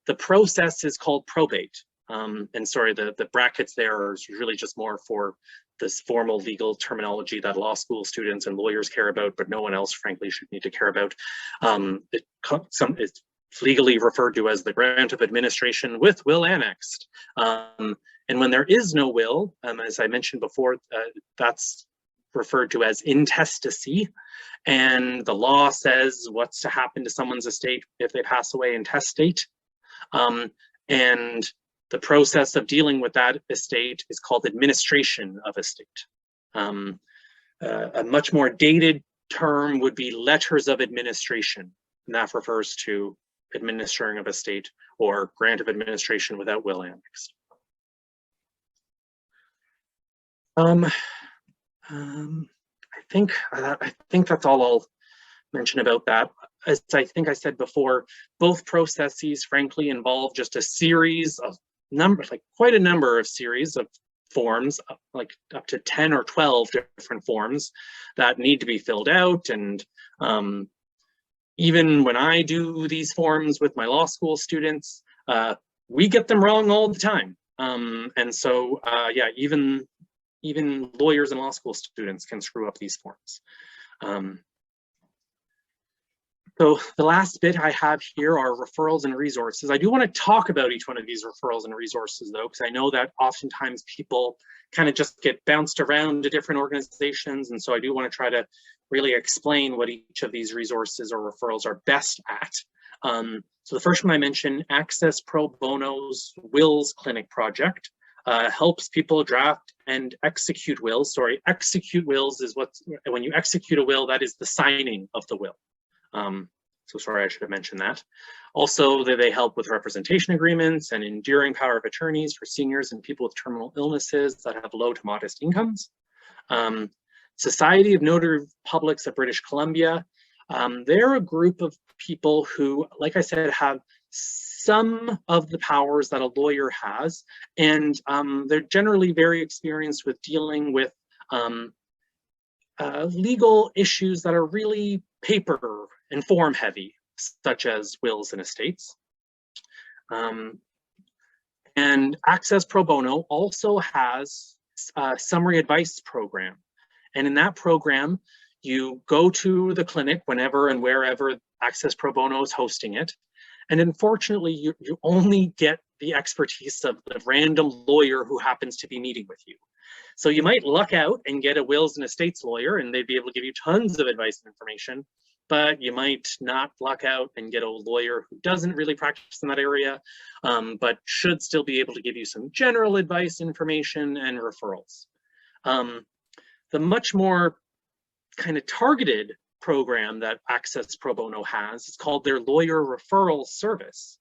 [SPEAKER 1] the process is called probate. And sorry, the brackets there is really just more for this formal legal terminology that law school students and lawyers care about, but no one else, frankly, should need to care about. It's legally referred to as the grant of administration with will annexed. And when there is no will, as I mentioned before, that's referred to as intestacy. And the law says what's to happen to someone's estate if they pass away intestate. And the process of dealing with that estate is called administration of estate. A much more dated term would be letters of administration, and that refers to administering of estate or grant of administration without will annexed. I think that's all I'll mention about that. As I think I said before, both processes frankly involve just a series of quite a number of series of forms, like up to 10 or 12 different forms that need to be filled out. And even when I do these forms with my law school students, we get them wrong all the time. And so, yeah, even lawyers and law school students can screw up these forms. So the last bit I have here are referrals and resources. I do want to talk about each one of these referrals and resources though, because I know that oftentimes people kind of just get bounced around to different organizations. And so I do want to try to really explain what each of these resources or referrals are best at. So the first one I mentioned, Access Pro Bono's Wills Clinic Project, helps people draft and execute wills. Sorry, execute wills is when you execute a will, that is the signing of the will. So sorry, I should have mentioned that. Also, they help with representation agreements and enduring power of attorneys for seniors and people with terminal illnesses that have low to modest incomes. Society of Notary Publics of British Columbia. They're a group of people who, like I said, have some of the powers that a lawyer has, and they're generally very experienced with dealing with legal issues that are really paper and form heavy, such as wills and estates. And Access Pro Bono also has a summary advice program. And in that program, you go to the clinic whenever and wherever Access Pro Bono is hosting it. And unfortunately, you only get the expertise of the random lawyer who happens to be meeting with you. So you might luck out and get a wills and estates lawyer, and they'd be able to give you tons of advice and information, but you might not luck out and get a lawyer who doesn't really practice in that area, but should still be able to give you some general advice, information, and referrals. The much more kind of targeted program that Access Pro Bono has. It's called their lawyer referral service.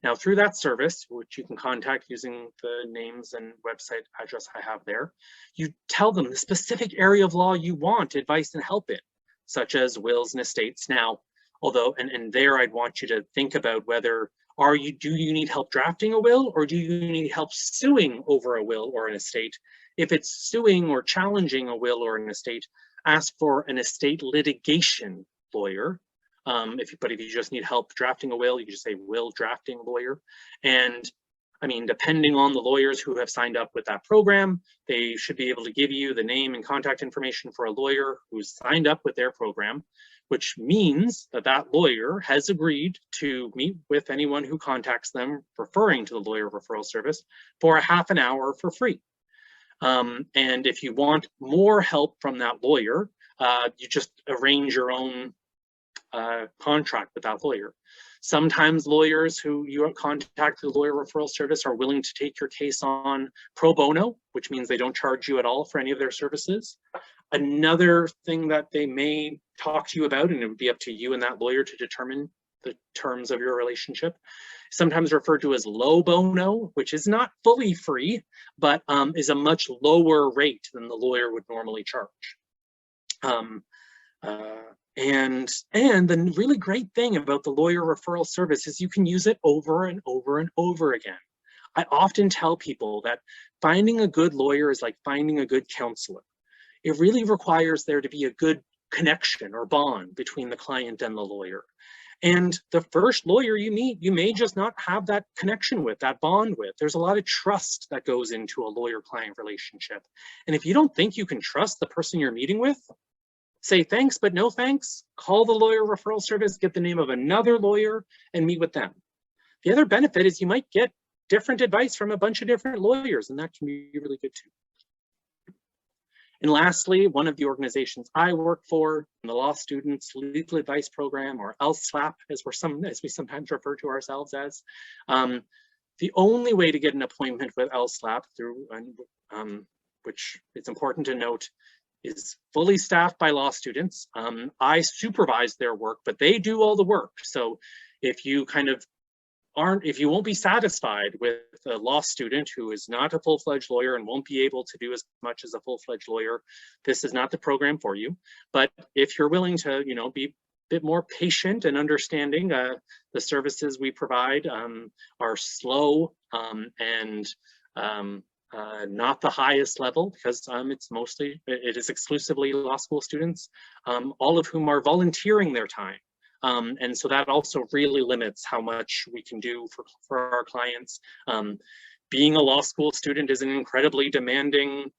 [SPEAKER 1] Now, through that service, which you can contact using the names and website address I have there, you tell them the specific area of law you want advice and help in, such as wills and estates. Now, although, and there I'd want you to think about whether do you need help drafting a will, or do you need help suing over a will or an estate? If it's suing or challenging a will or an estate, ask for an estate litigation lawyer. But if you just need help drafting a will, you just say will drafting lawyer. And I mean, depending on the lawyers who have signed up with that program, they should be able to give you the name and contact information for a lawyer who's signed up with their program, which means that that lawyer has agreed to meet with anyone who contacts them referring to the lawyer referral service for a half an hour for free. And if you want more help from that lawyer, you just arrange your own contract with that lawyer. Sometimes lawyers who you contact through the lawyer referral service are willing to take your case on pro bono, which means they don't charge you at all for any of their services. Another thing that they may talk to you about, and it would be up to you and that lawyer to determine the terms of your relationship, sometimes referred to as low bono, which is not fully free, but is a much lower rate than the lawyer would normally charge. And the really great thing about the lawyer referral service is you can use it over and over and over again. I often tell people that finding a good lawyer is like finding a good counselor. It really requires there to be a good connection or bond between the client and the lawyer. And the first lawyer you meet, you may just not have that connection with, that bond with. There's a lot of trust that goes into a lawyer-client relationship. And if you don't think you can trust the person you're meeting with, say thanks, but no thanks. Call the lawyer referral service, get the name of another lawyer, and meet with them. The other benefit is you might get different advice from a bunch of different lawyers, and that can be really good too. And lastly, one of the organizations I work for, the Law Students Legal Advice Program, or LSLAP, as we sometimes refer to ourselves as, the only way to get an appointment with LSLAP through, which it's important to note, is fully staffed by law students. I supervise their work, but they do all the work. So if you if you won't be satisfied with a law student who is not a full-fledged lawyer and won't be able to do as much as a full-fledged lawyer, this is not the program for you. But if you're willing to, be a bit more patient and understanding, the services we provide are slow and not the highest level, because it is exclusively law school students, all of whom are volunteering their time. And so that also really limits how much we can do for our clients. Being a law school student is an incredibly demanding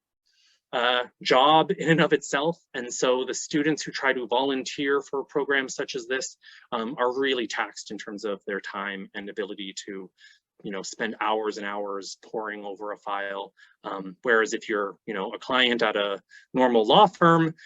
[SPEAKER 1] job in and of itself. And so the students who try to volunteer for programs such as this are really taxed in terms of their time and ability to spend hours and hours poring over a file. Whereas if you're, a client at a normal law firm,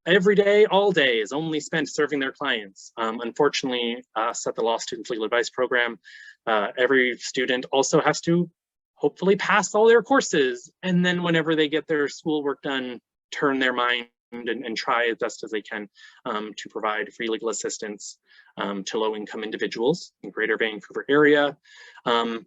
[SPEAKER 1] every day, all day is only spent serving their clients. Unfortunately, us at the Law Students Legal Advice Program, every student also has to hopefully pass all their courses. And then whenever they get their schoolwork done, turn their mind and try as best as they can to provide free legal assistance to low-income individuals in Greater Vancouver area. Even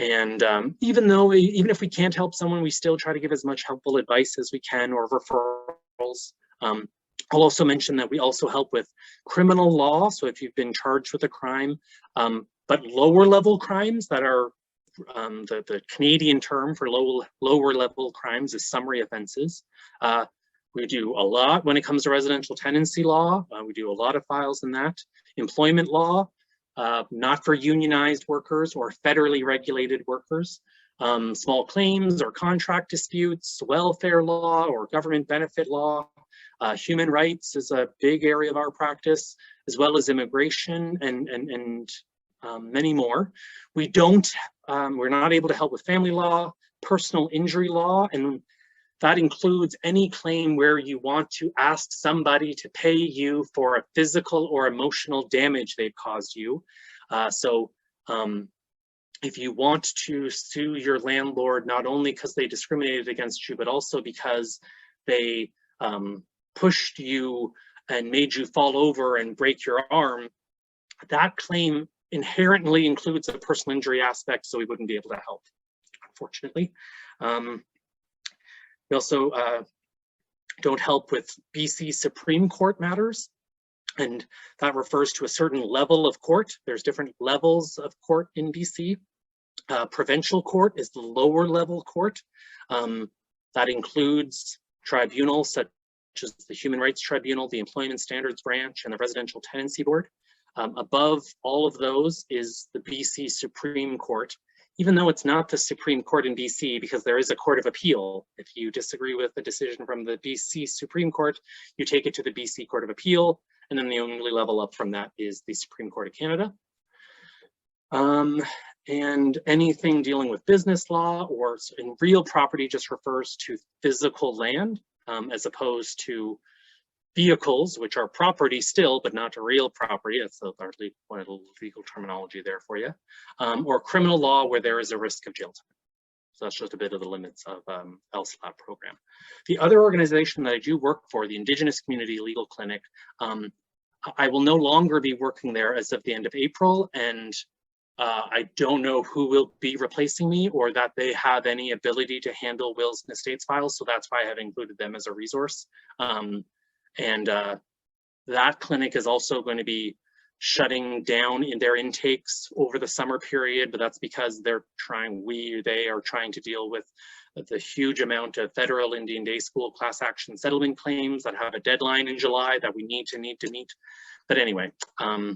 [SPEAKER 1] if we can't help someone, we still try to give as much helpful advice as we can or referrals. I'll also mention that we also help with criminal law. So if you've been charged with a crime, but lower level crimes that are the Canadian term for lower level crimes is summary offenses. We do a lot when it comes to residential tenancy law. We do a lot of files in that. Employment law, not for unionized workers or federally regulated workers. Small claims or contract disputes, welfare law or government benefit law. Human rights is a big area of our practice, as well as immigration and many more. We're not able to help with family law, personal injury law, and that includes any claim where you want to ask somebody to pay you for a physical or emotional damage they've caused you. If you want to sue your landlord, not only because they discriminated against you, but also because they pushed you and made you fall over and break your arm, that claim inherently includes a personal injury aspect, so we wouldn't be able to help, unfortunately. We also don't help with BC Supreme Court matters, and that refers to a certain level of court. There's different levels of court in BC. Provincial court is the lower level court. That includes tribunals such as the Human Rights Tribunal, the Employment Standards Branch, and the Residential Tenancy Board. Above all of those is the BC Supreme Court, even though it's not the Supreme Court in BC, because there is a Court of Appeal. If you disagree with the decision from the BC Supreme Court, you take it to the BC Court of Appeal, and then the only level up from that is the Supreme Court of Canada. And anything dealing with business law or in real property just refers to physical land, as opposed to vehicles, which are property still, but not real property. That's a legal terminology there for you. Or criminal law where there is a risk of jail time. So that's just a bit of the limits of LSLAP program. The other organization that I do work for, the Indigenous Community Legal Clinic, I will no longer be working there as of the end of April, and I don't know who will be replacing me or that they have any ability to handle wills and estates files, so that's why I have included them as a resource. That clinic is also going to be shutting down in their intakes over the summer period, but that's because they are trying to deal with the huge amount of federal Indian Day School class action settlement claims that have a deadline in July that we need to meet. But anyway, my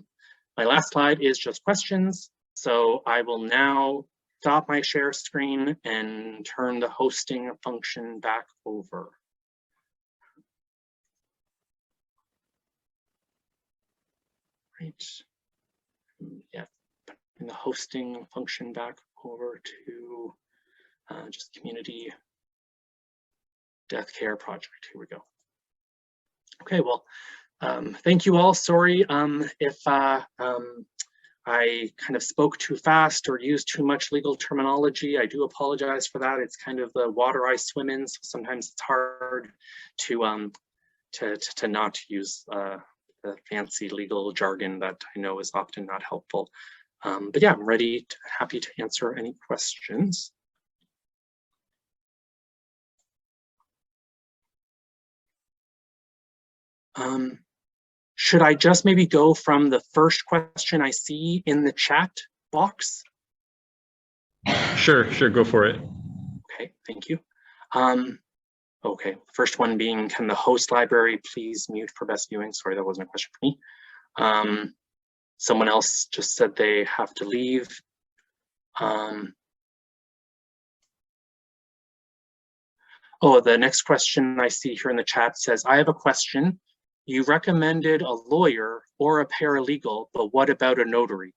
[SPEAKER 1] last slide is just questions. So I will now stop my share screen and turn the hosting function back over. Right. Yeah, and the hosting function back over to just community death care project. Here we go. Okay, well, thank you all. Sorry if I kind of spoke too fast or used too much legal terminology. I do apologize for that. It's kind of the water I swim in, so sometimes it's hard to not use the fancy legal jargon that I know is often not helpful. But yeah, I'm happy to answer any questions. Should I just maybe go from the first question I see in the chat box?
[SPEAKER 2] Sure, go for it.
[SPEAKER 1] Okay, thank you. Okay, first one being, can the host library please mute for best viewing? Sorry, that wasn't a question for me. Someone else just said they have to leave. Oh, the next question I see here in the chat says, I have a question. You recommended a lawyer or a paralegal, but what about a notary?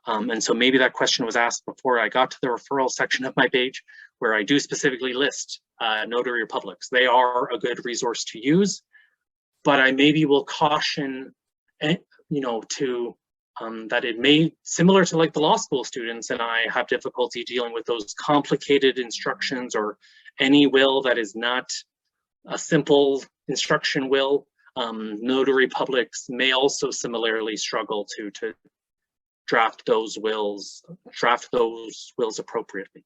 [SPEAKER 1] And so maybe that question was asked before I got to the referral section of my page, where I do specifically list notary or publics. They are a good resource to use, but I maybe will caution, that it may, similar to like the law school students and I, have difficulty dealing with those complicated instructions or any will that is not a simple instruction will. Notary publics may also similarly struggle to draft those wills appropriately.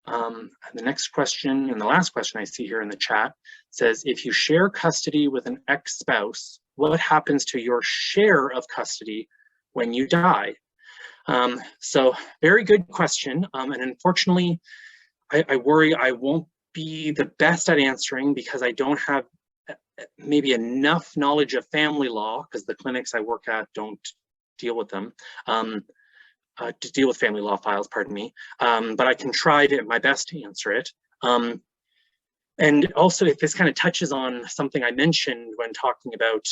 [SPEAKER 1] And the next question, and the last question I see here in the chat, says, if you share custody with an ex-spouse, what happens to your share of custody when you die? So very good question. And unfortunately, I worry I won't be the best at answering because I don't have maybe enough knowledge of family law, because the clinics I work at don't deal with them, to deal with family law files, pardon me. But I can try my best to answer it. And also, if this kind of touches on something I mentioned when talking about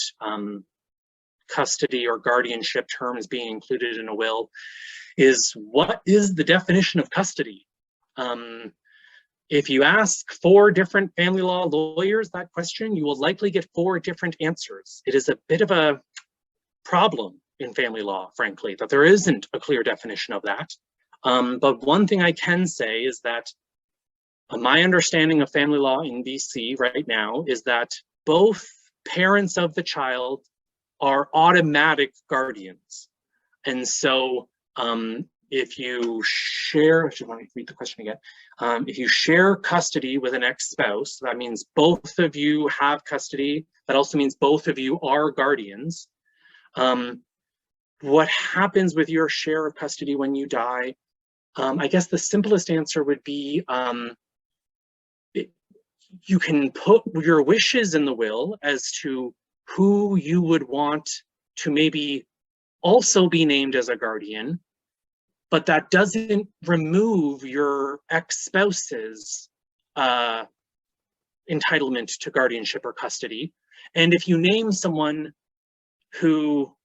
[SPEAKER 1] custody or guardianship terms being included in a will, is what is the definition of custody? If you ask 4 different family law lawyers that question, you will likely get 4 different answers. It is a bit of a problem in family law, frankly, that there isn't a clear definition of that. But one thing I can say is that My understanding of family law in BC right now is that both parents of the child are automatic guardians. And so if you share, let me read the question again. If you share custody with an ex-spouse, that means both of you have custody. That also means both of you are guardians. What happens with your share of custody when you die? I guess the simplest answer would be you can put your wishes in the will as to who you would want to maybe also be named as a guardian, but that doesn't remove your ex-spouse's entitlement to guardianship or custody. And if you name someone who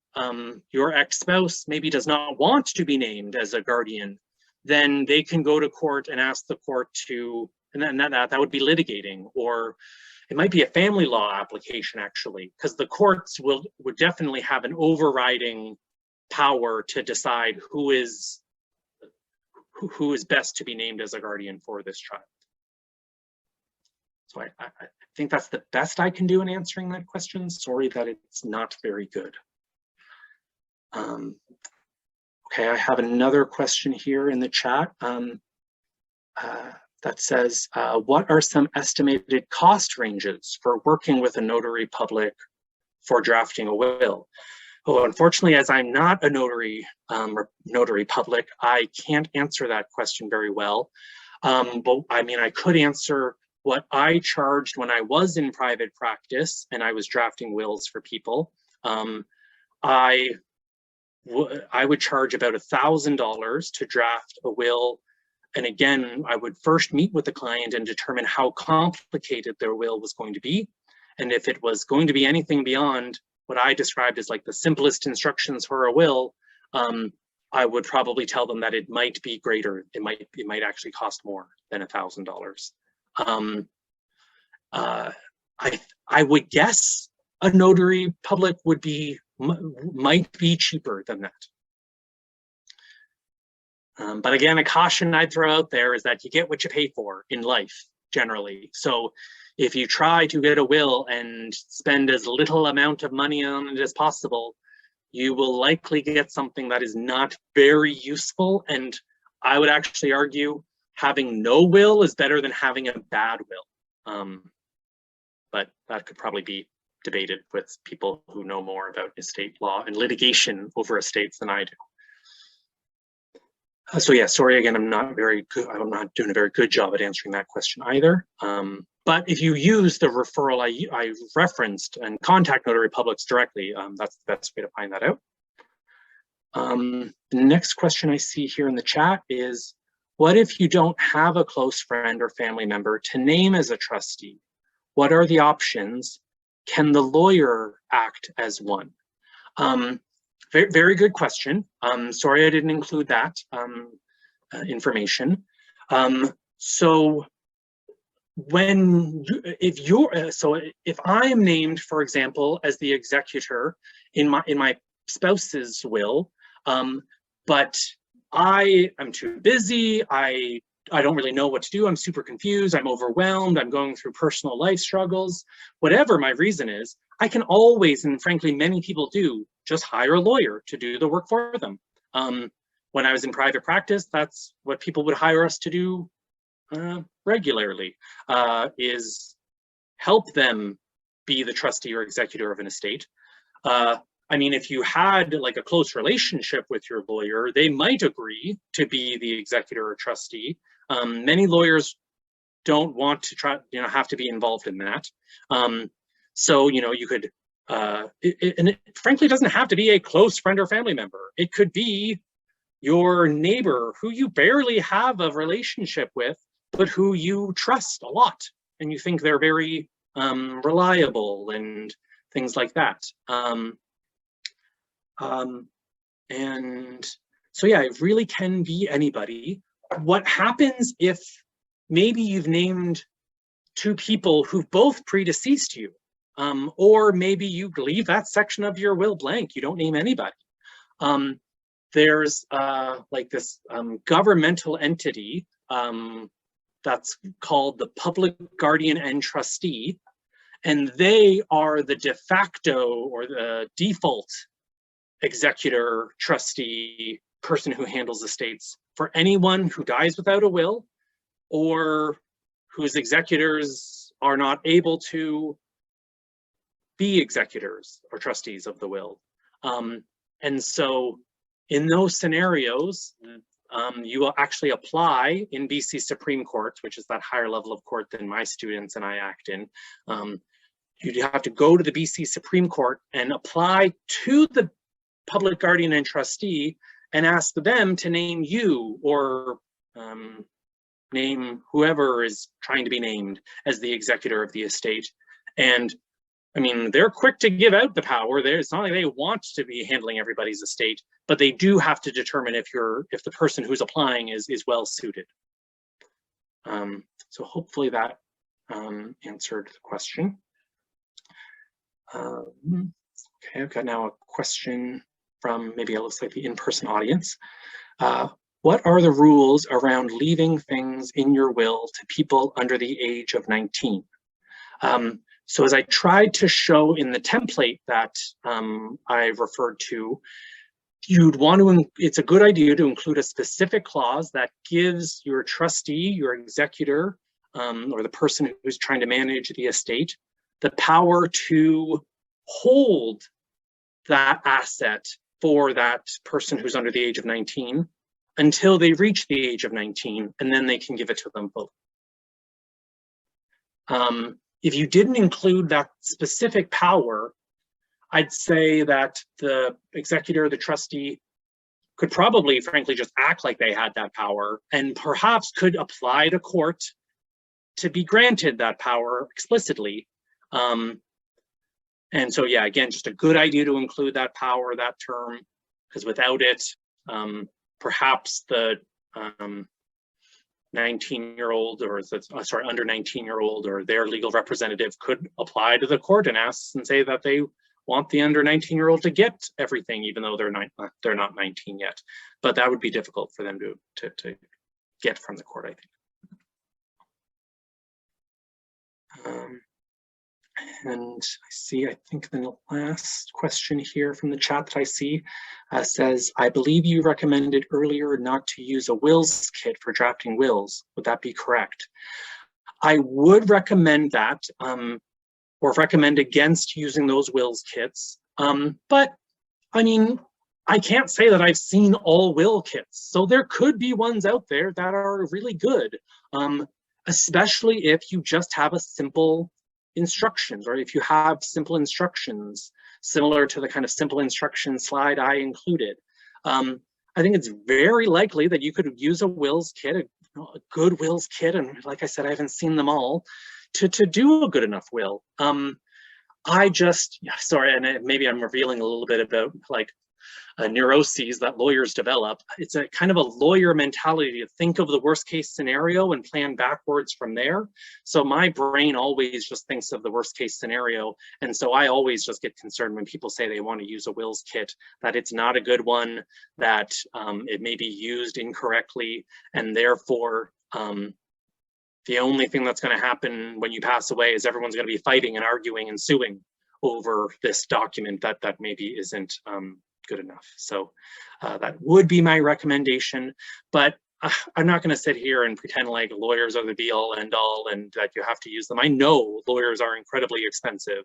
[SPEAKER 1] your ex-spouse maybe does not want to be named as a guardian, then they can go to court and ask the court to, and then that would be litigating, or it might be a family law application actually, because the courts would definitely have an overriding power to decide who is best to be named as a guardian for this child. So I think that's the best I can do in answering that question. Sorry that it's not very good. Okay, I have another question here in the chat that says, what are some estimated cost ranges for working with a notary public for drafting a will? Oh, unfortunately, as I'm not a notary public, I can't answer that question very well. But I mean, I could answer what I charged when I was in private practice and I was drafting wills for people. I would charge about $1,000 to draft a will. And again, I would first meet with the client and determine how complicated their will was going to be. And if it was going to be anything beyond what I described as like the simplest instructions for a will, I would probably tell them that it might be greater. It might actually cost more than $1,000. I would guess a notary public might be cheaper than that. But again, a caution I'd throw out there is that you get what you pay for in life, generally. So if you try to get a will and spend as little amount of money on it as possible, you will likely get something that is not very useful. And I would actually argue having no will is better than having a bad will. But that could probably be debated with people who know more about estate law and litigation over estates than I do. So yeah, sorry again, I'm not doing a very good job at answering that question either. But if you use the referral I referenced and contact notary publics directly, that's the best way to find that out. The next question I see here in the chat is, what if you don't have a close friend or family member to name as a trustee? What are the options? Can the lawyer act as one? Very, very good question. Sorry I didn't include that information. So if I am named, for example, as the executor in my spouse's will, but I am too busy, I don't really know what to do, I'm super confused, I'm overwhelmed, I'm going through personal life struggles, whatever my reason is, I can always, and frankly many people do, just hire a lawyer to do the work for them. When I was in private practice, that's what people would hire us to do regularly, is help them be the trustee or executor of an estate. I mean, if you had like a close relationship with your lawyer, they might agree to be the executor or trustee. Many lawyers don't want to have to be involved in that. So, you could, and it frankly doesn't have to be a close friend or family member. It could be your neighbor who you barely have a relationship with, but who you trust a lot and you think they're very reliable and things like that. And so yeah, it really can be anybody. What happens if maybe you've named two people who both predeceased you, or maybe you leave that section of your will blank, you don't name anybody. There's like this governmental entity that's called the public guardian and trustee, and they are the de facto or the default executor, trustee, person who handles estates for anyone who dies without a will or whose executors are not able to be executors or trustees of the will. And so in those scenarios, you will actually apply in BC Supreme Court, which is that higher level of court than my students and I act in. You have to go to the BC Supreme Court and apply to the public guardian and trustee and ask them to name you or name whoever is trying to be named as the executor of the estate. And I mean, they're quick to give out the power. It's not like they want to be handling everybody's estate, but they do have to determine if the person who's applying is well suited. So hopefully that answered the question. Okay, I've got now a question from maybe it looks like the in-person audience. What are the rules around leaving things in your will to people under the age of 19? So as I tried to show in the template that I referred to, it's a good idea to include a specific clause that gives your trustee, your executor, or the person who's trying to manage the estate, the power to hold that asset for that person who's under the age of 19 until they reach the age of 19, and then they can give it to them both. If you didn't include that specific power, I'd say that the executor, the trustee, could probably, frankly, just act like they had that power and perhaps could apply to court to be granted that power explicitly. And so, yeah, again, just a good idea to include that power, that term, because without it, perhaps the 19-year-old or under 19-year-old or their legal representative could apply to the court and ask and say that they want the under 19-year-old to get everything, even though they're not 19 yet. But that would be difficult for them to get from the court, I think. And I think the last question here from the chat that I see says, I believe you recommended earlier not to use a wills kit for drafting wills. Would that be correct? I would recommend that, or recommend against using those wills kits. But I mean, I can't say that I've seen all will kits. So there could be ones out there that are really good, especially if you just have a simple instructions, or if you have simple instructions similar to the kind of simple instruction slide I included. I think it's very likely that you could use a wills kit, a good wills kit, and like I said, I haven't seen them all, to do a good enough will. Sorry, and maybe I'm revealing a little bit about like neuroses that lawyers develop. It's a kind of a lawyer mentality to think of the worst case scenario and plan backwards from there. So my brain always just thinks of the worst case scenario. And so I always just get concerned when people say they want to use a wills kit, that it's not a good one, that it may be used incorrectly, and therefore the only thing that's going to happen when you pass away is everyone's going to be fighting and arguing and suing over this document that maybe isn't good enough. So that would be my recommendation, but I'm not going to sit here and pretend like lawyers are the be all end all and that you have to use them. I know lawyers are incredibly expensive.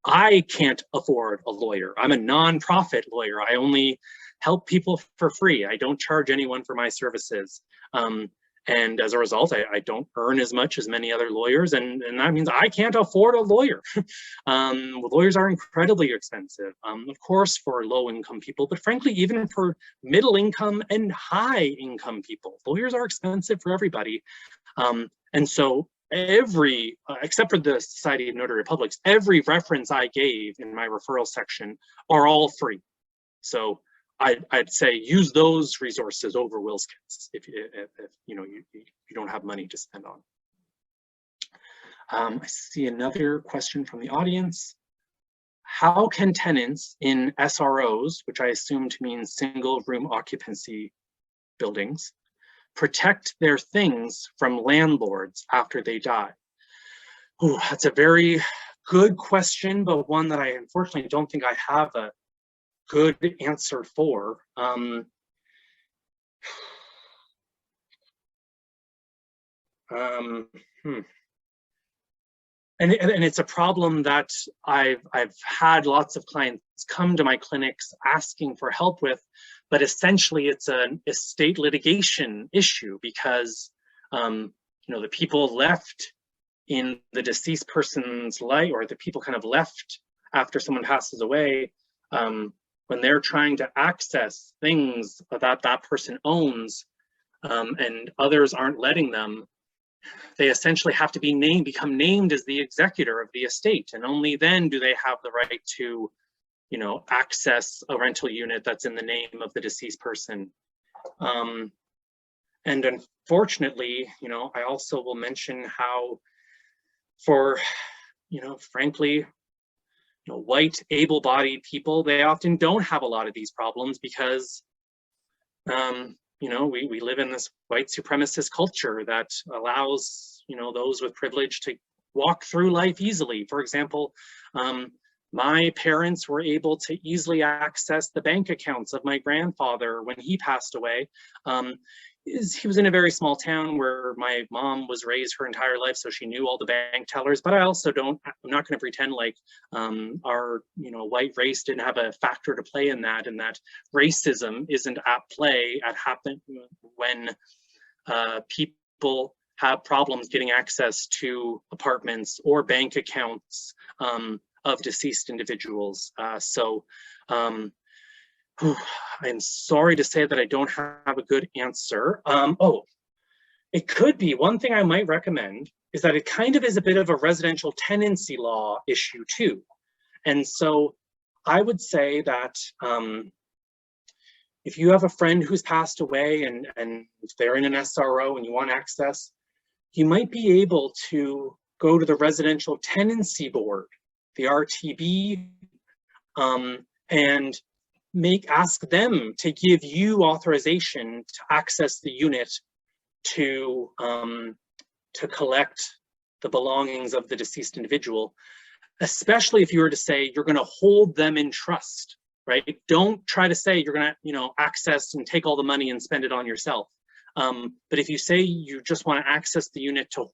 [SPEAKER 1] I can't afford a lawyer. I'm a nonprofit lawyer. I only help people for free. I don't charge anyone for my services. And as a result, I don't earn as much as many other lawyers, and that means I can't afford a lawyer. Lawyers are incredibly expensive, of course, for low-income people, but frankly, even for middle-income and high-income people, lawyers are expensive for everybody. And so except for the Society of Notary Publics, every reference I gave in my referral section are all free. So I'd say use those resources over wills kits if you don't have money to spend on. I see another question from the audience. How can tenants in SROs, which I assume to mean single room occupancy buildings, protect their things from landlords after they die? Ooh, that's a very good question, but one that I unfortunately don't think I have a good answer for. And it's a problem that I've had lots of clients come to my clinics asking for help with, but essentially it's an estate litigation issue because the people left in the deceased person's life, or the people kind of left after someone passes away, when they're trying to access things that that person owns, and others aren't letting them, they essentially have to become named as the executor of the estate, and only then do they have the right to, access a rental unit that's in the name of the deceased person. And unfortunately, I also will mention how, for, frankly, white, able-bodied people, they often don't have a lot of these problems because we live in this white supremacist culture that allows, those with privilege to walk through life easily. For example, my parents were able to easily access the bank accounts of my grandfather when he passed away. He was in a very small town where my mom was raised her entire life, so she knew all the bank tellers, but I'm not going to pretend like our white race didn't have a factor to play in that, and that racism isn't at play when people have problems getting access to apartments or bank accounts of deceased individuals. I'm sorry to say that I don't have a good answer. It could be, one thing I might recommend is that it kind of is a bit of a residential tenancy law issue too. And so I would say that if you have a friend who's passed away and if they're in an SRO and you want access, you might be able to go to the Residential Tenancy Board, the RTB, and ask them to give you authorization to access the unit to collect the belongings of the deceased individual, especially if you were to say you're going to hold them in trust, right? Don't try to say you're going to, access and take all the money and spend it on yourself. But if you say you just want to access the unit to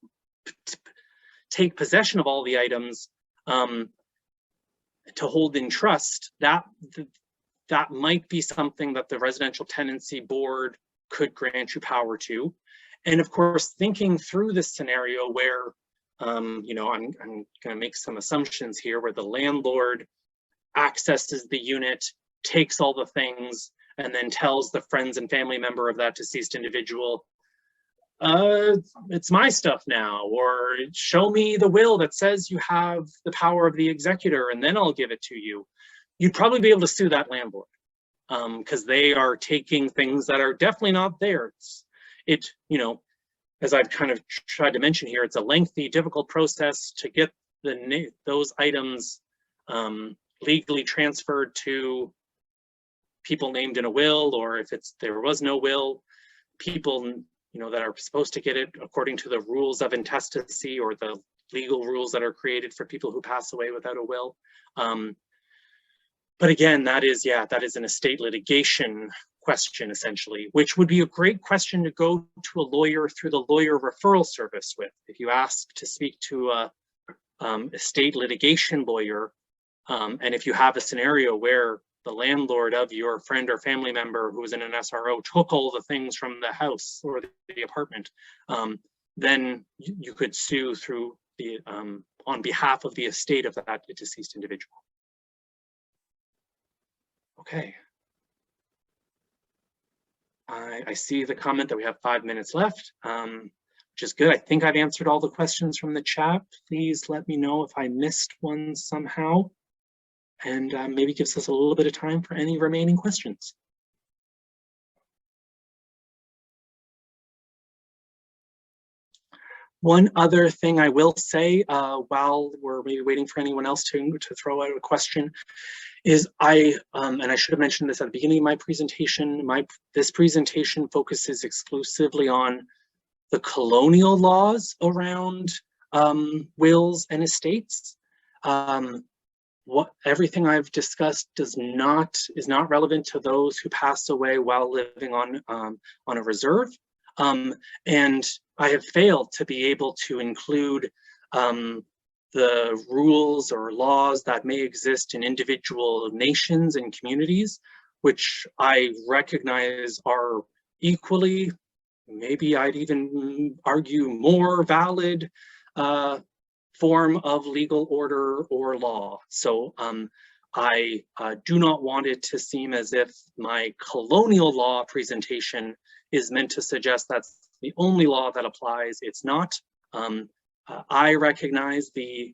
[SPEAKER 1] take possession of all the items, to hold in trust, that might be something that the Residential Tenancy Board could grant you power to. And of course, thinking through this scenario where, I'm going to make some assumptions here, where the landlord accesses the unit, takes all the things, and then tells the friends and family member of that deceased individual, it's my stuff now, or show me the will that says you have the power of the executor, and then I'll give it to you. You'd probably be able to sue that landlord because they are taking things that are definitely not theirs. As I've kind of tried to mention here, it's a lengthy, difficult process to get those items legally transferred to people named in a will, or if there was no will, people that are supposed to get it according to the rules of intestacy or the legal rules that are created for people who pass away without a will. But again, that is an estate litigation question, essentially, which would be a great question to go to a lawyer through the lawyer referral service with. If you ask to speak to a estate litigation lawyer, and if you have a scenario where the landlord of your friend or family member who was in an SRO took all the things from the house or the apartment, then you could sue through the on behalf of the estate of that deceased individual. Okay. I see the comment that we have 5 minutes left, which is good. I think I've answered all the questions from the chat. Please let me know if I missed one somehow, and maybe gives us a little bit of time for any remaining questions. One other thing I will say while we're maybe waiting for anyone else to throw out a question is and I should have mentioned this at the beginning of my presentation, this presentation focuses exclusively on the colonial laws around wills and estates. Everything I've discussed is not relevant to those who pass away while living on a reserve. And I have failed to be able to include the rules or laws that may exist in individual nations and communities, which I recognize are equally, maybe I'd even argue more valid form of legal order or law. So I do not want it to seem as if my colonial law presentation is meant to suggest that's the only law that applies. It's not. I recognize the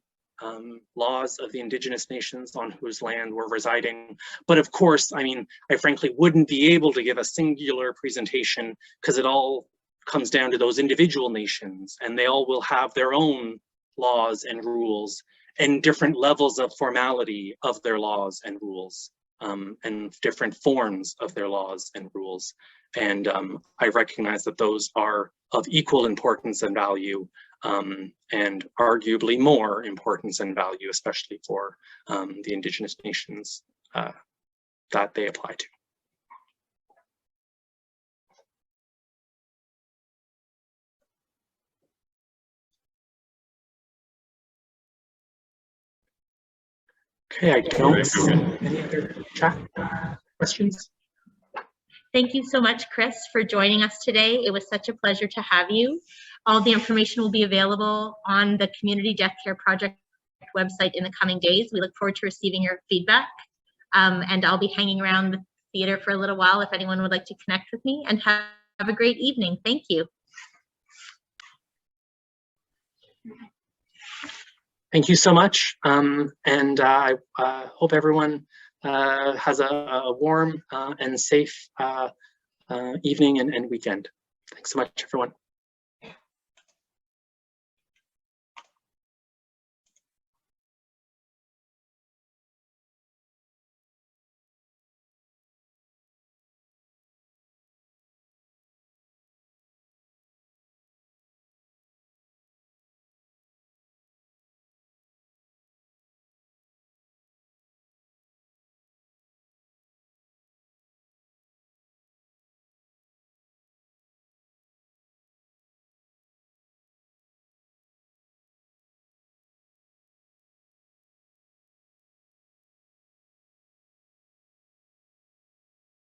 [SPEAKER 1] laws of the Indigenous nations on whose land we're residing. But of course, I mean, I frankly wouldn't be able to give a singular presentation because it all comes down to those individual nations, and they all will have their own laws and rules and different levels of formality of their laws and rules, and different forms of their laws and rules. And I recognize that those are of equal importance and value, and arguably more importance and value, especially for the Indigenous nations that they apply to. Okay, I don't see any other chat questions.
[SPEAKER 3] Thank you so much, Chris, for joining us today. It was such a pleasure to have you. All the information will be available on the Community Death Care Project website in the coming days. We look forward to receiving your feedback. And I'll be hanging around the theater for a little while if anyone would like to connect with me, and have a great evening. Thank you.
[SPEAKER 1] Thank you so much. And I hope everyone has a warm and safe evening and weekend. Thanks so much, everyone.